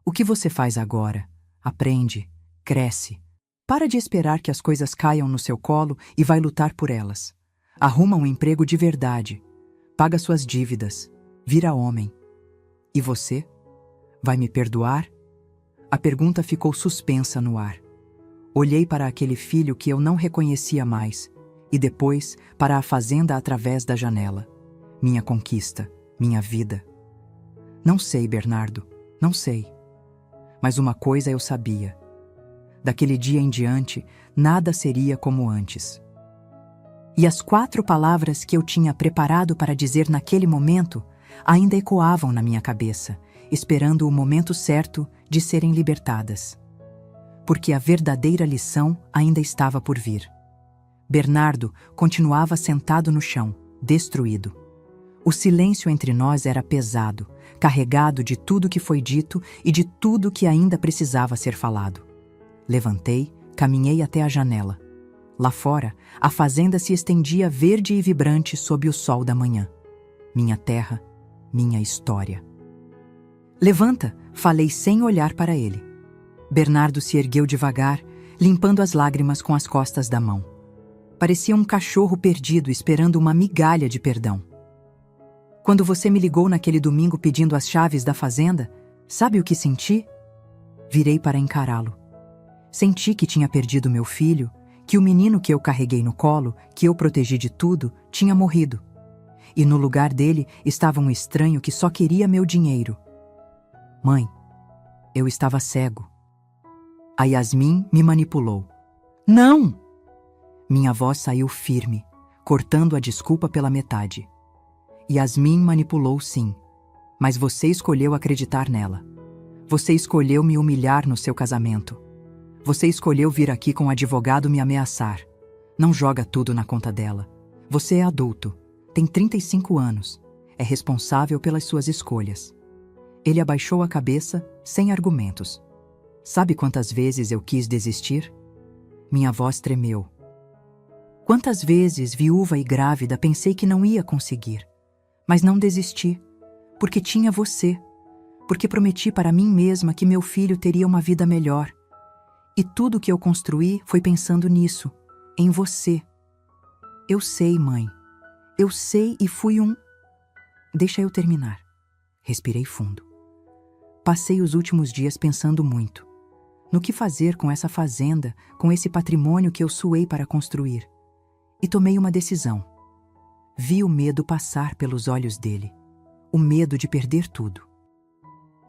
O que você faz agora? Aprende, cresce. Para de esperar que as coisas caiam no seu colo e vai lutar por elas. Arruma um emprego de verdade. Paga suas dívidas. Vira homem. E você? Vai me perdoar? A pergunta ficou suspensa no ar. Olhei para aquele filho que eu não reconhecia mais e depois para a fazenda através da janela. Minha conquista, minha vida. Não sei, Bernardo, não sei. Mas uma coisa eu sabia. Daquele dia em diante, nada seria como antes. E as 4 palavras que eu tinha preparado para dizer naquele momento ainda ecoavam na minha cabeça, esperando o momento certo de serem libertadas. Porque a verdadeira lição ainda estava por vir. Bernardo continuava sentado no chão, destruído. O silêncio entre nós era pesado, carregado de tudo que foi dito e de tudo que ainda precisava ser falado. Levantei, caminhei até a janela. Lá fora, a fazenda se estendia verde e vibrante sob o sol da manhã. Minha terra, minha história. Levanta, falei sem olhar para ele. Bernardo se ergueu devagar, limpando as lágrimas com as costas da mão. Parecia um cachorro perdido esperando uma migalha de perdão. Quando você me ligou naquele domingo pedindo as chaves da fazenda, sabe o que senti? Virei para encará-lo. Senti que tinha perdido meu filho, que o menino que eu carreguei no colo, que eu protegi de tudo, tinha morrido. E no lugar dele estava um estranho que só queria meu dinheiro. Mãe, eu estava cego. A Yasmin me manipulou. Não! Minha voz saiu firme, cortando a desculpa pela metade. Yasmin manipulou sim, mas você escolheu acreditar nela. Você escolheu me humilhar no seu casamento. Você escolheu vir aqui com um advogado me ameaçar. Não joga tudo na conta dela. Você é adulto, tem 35 anos, é responsável pelas suas escolhas. Ele abaixou a cabeça, sem argumentos. Sabe quantas vezes eu quis desistir? Minha voz tremeu. Quantas vezes, viúva e grávida, pensei que não ia conseguir. Mas não desisti, porque tinha você. Porque prometi para mim mesma que meu filho teria uma vida melhor. E tudo que eu construí foi pensando nisso, em você. Eu sei, mãe. Eu sei e fui um... Deixa eu terminar. Respirei fundo. Passei os últimos dias pensando muito. No que fazer com essa fazenda, com esse patrimônio que eu suei para construir. E tomei uma decisão. Vi o medo passar pelos olhos dele. O medo de perder tudo.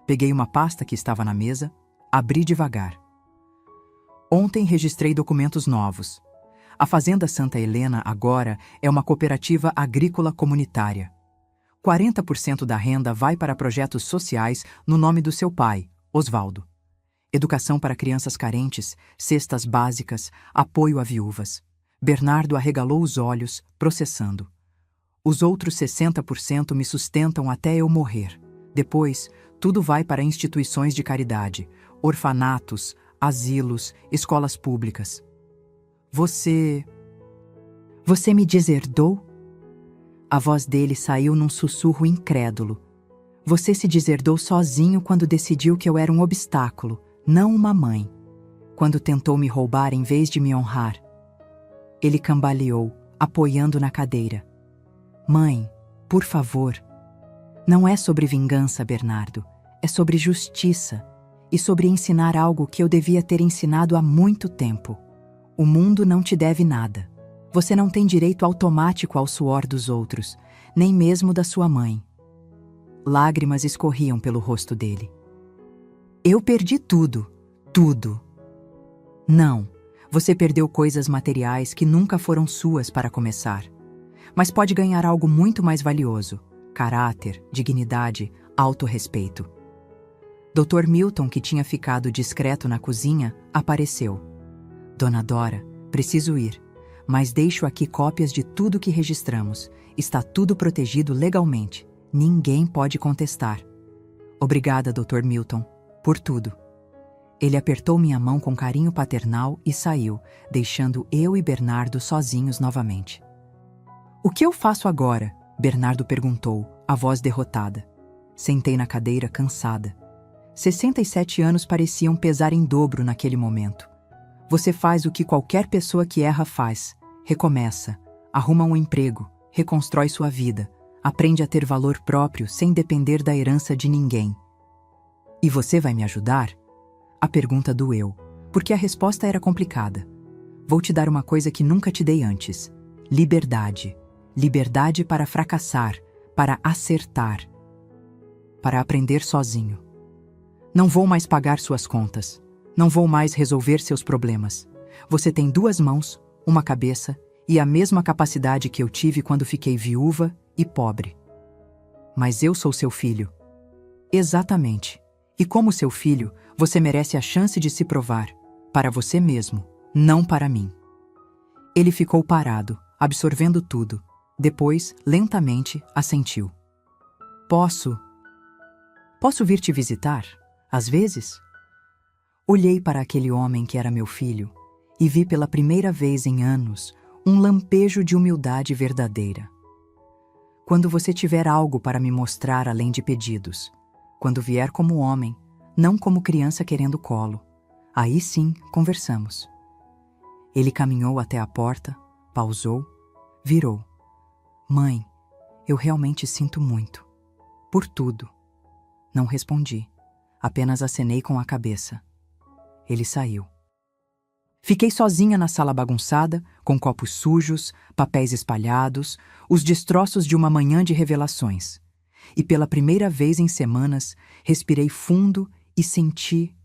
Peguei uma pasta que estava na mesa, abri devagar. Ontem registrei documentos novos. A Fazenda Santa Helena agora é uma cooperativa agrícola comunitária. 40% da renda vai para projetos sociais no nome do seu pai, Osvaldo. Educação para crianças carentes, cestas básicas, apoio a viúvas. Bernardo arregalou os olhos, processando. Os outros 60% me sustentam até eu morrer. Depois, tudo vai para instituições de caridade, orfanatos, asilos, escolas públicas. Você me deserdou? A voz dele saiu num sussurro incrédulo. Você se deserdou sozinho quando decidiu que eu era um obstáculo, não uma mãe. Quando tentou me roubar em vez de me honrar. Ele cambaleou, apoiando na cadeira. Mãe, por favor. Não é sobre vingança, Bernardo. É sobre justiça. E sobre ensinar algo que eu devia ter ensinado há muito tempo. O mundo não te deve nada. Você não tem direito automático ao suor dos outros, nem mesmo da sua mãe. Lágrimas escorriam pelo rosto dele. Eu perdi tudo, tudo. Não, você perdeu coisas materiais que nunca foram suas para começar. Mas pode ganhar algo muito mais valioso: caráter, dignidade, autorrespeito. Dr. Milton, que tinha ficado discreto na cozinha, apareceu. Dona Dora, preciso ir, mas deixo aqui cópias de tudo que registramos. Está tudo protegido legalmente. Ninguém pode contestar. Obrigada, Dr. Milton, por tudo. Ele apertou minha mão com carinho paternal e saiu, deixando eu e Bernardo sozinhos novamente. O que eu faço agora? Bernardo perguntou, a voz derrotada. Sentei na cadeira, cansada. 67 anos pareciam pesar em dobro naquele momento. Você faz o que qualquer pessoa que erra faz. Recomeça, arruma um emprego, reconstrói sua vida, aprende a ter valor próprio sem depender da herança de ninguém. E você vai me ajudar? A pergunta doeu, porque a resposta era complicada. Vou te dar uma coisa que nunca te dei antes. Liberdade. Liberdade para fracassar, para acertar, para aprender sozinho. Não vou mais pagar suas contas. Não vou mais resolver seus problemas. Você tem 2 mãos, uma cabeça e a mesma capacidade que eu tive quando fiquei viúva e pobre. Mas eu sou seu filho. Exatamente. E como seu filho, você merece a chance de se provar. Para você mesmo, não para mim. Ele ficou parado, absorvendo tudo. Depois, lentamente, assentiu. Posso vir te visitar? Às vezes? Olhei para aquele homem que era meu filho e vi pela primeira vez em anos um lampejo de humildade verdadeira. Quando você tiver algo para me mostrar além de pedidos, quando vier como homem, não como criança querendo colo, aí sim conversamos. Ele caminhou até a porta, pausou, virou. Mãe, eu realmente sinto muito. Por tudo. Não respondi. Apenas acenei com a cabeça. Ele saiu. Fiquei sozinha na sala bagunçada, com copos sujos, papéis espalhados, os destroços de uma manhã de revelações. E pela primeira vez em semanas, respirei fundo e senti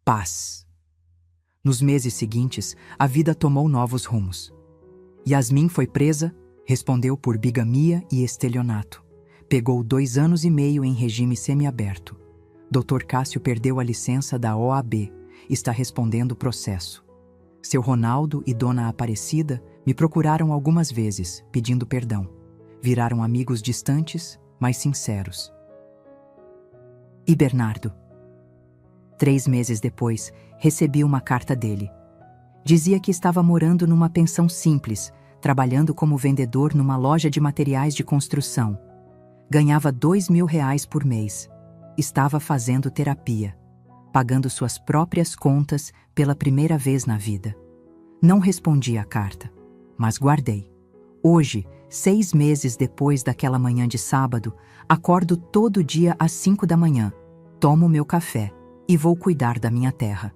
paz. Nos meses seguintes, a vida tomou novos rumos. Yasmin foi presa, respondeu por bigamia e estelionato. Pegou 2 anos e meio em regime semiaberto. Dr. Cássio perdeu a licença da OAB, está respondendo o processo. Seu Ronaldo e Dona Aparecida me procuraram algumas vezes, pedindo perdão. Viraram amigos distantes, mas sinceros. E Bernardo? 3 meses depois, recebi uma carta dele. Dizia que estava morando numa pensão simples, trabalhando como vendedor numa loja de materiais de construção. Ganhava R$ 2.000 por mês. Estava fazendo terapia, pagando suas próprias contas pela primeira vez na vida. Não respondi à carta, mas guardei. Hoje, 6 meses depois daquela manhã de sábado, acordo todo dia às 5 da manhã, tomo meu café e vou cuidar da minha terra.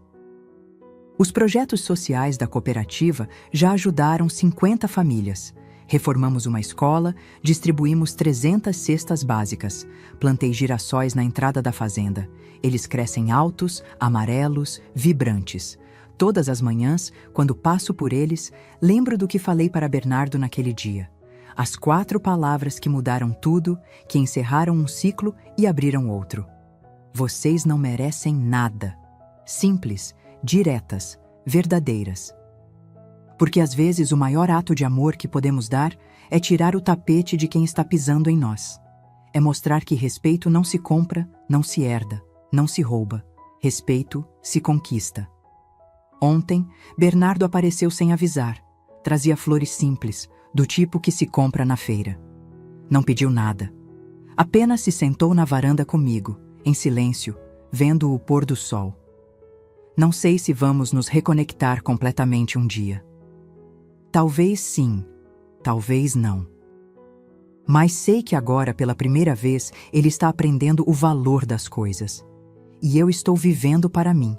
Os projetos sociais da cooperativa já ajudaram 50 famílias. Reformamos uma escola, distribuímos 300 cestas básicas, plantei girassóis na entrada da fazenda. Eles crescem altos, amarelos, vibrantes. Todas as manhãs, quando passo por eles, lembro do que falei para Bernardo naquele dia. As 4 palavras que mudaram tudo, que encerraram um ciclo e abriram outro. Vocês não merecem nada. Simples, diretas, verdadeiras. Porque às vezes o maior ato de amor que podemos dar é tirar o tapete de quem está pisando em nós. É mostrar que respeito não se compra, não se herda, não se rouba. Respeito se conquista. Ontem, Bernardo apareceu sem avisar. Trazia flores simples, do tipo que se compra na feira. Não pediu nada. Apenas se sentou na varanda comigo, em silêncio, vendo o pôr do sol. Não sei se vamos nos reconectar completamente um dia. Talvez sim, talvez não. Mas sei que agora, pela primeira vez, ele está aprendendo o valor das coisas. E eu estou vivendo para mim.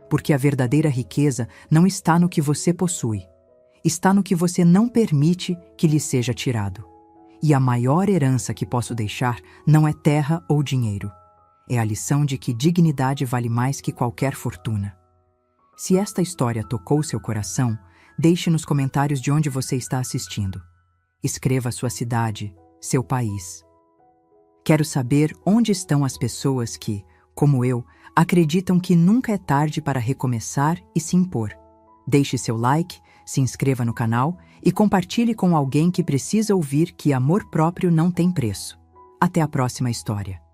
Porque a verdadeira riqueza não está no que você possui. Está no que você não permite que lhe seja tirado. E a maior herança que posso deixar não é terra ou dinheiro. É a lição de que dignidade vale mais que qualquer fortuna. Se esta história tocou seu coração, deixe nos comentários de onde você está assistindo. Escreva sua cidade, seu país. Quero saber onde estão as pessoas que, como eu, acreditam que nunca é tarde para recomeçar e se impor. Deixe seu like, se inscreva no canal e compartilhe com alguém que precisa ouvir que amor próprio não tem preço. Até a próxima história.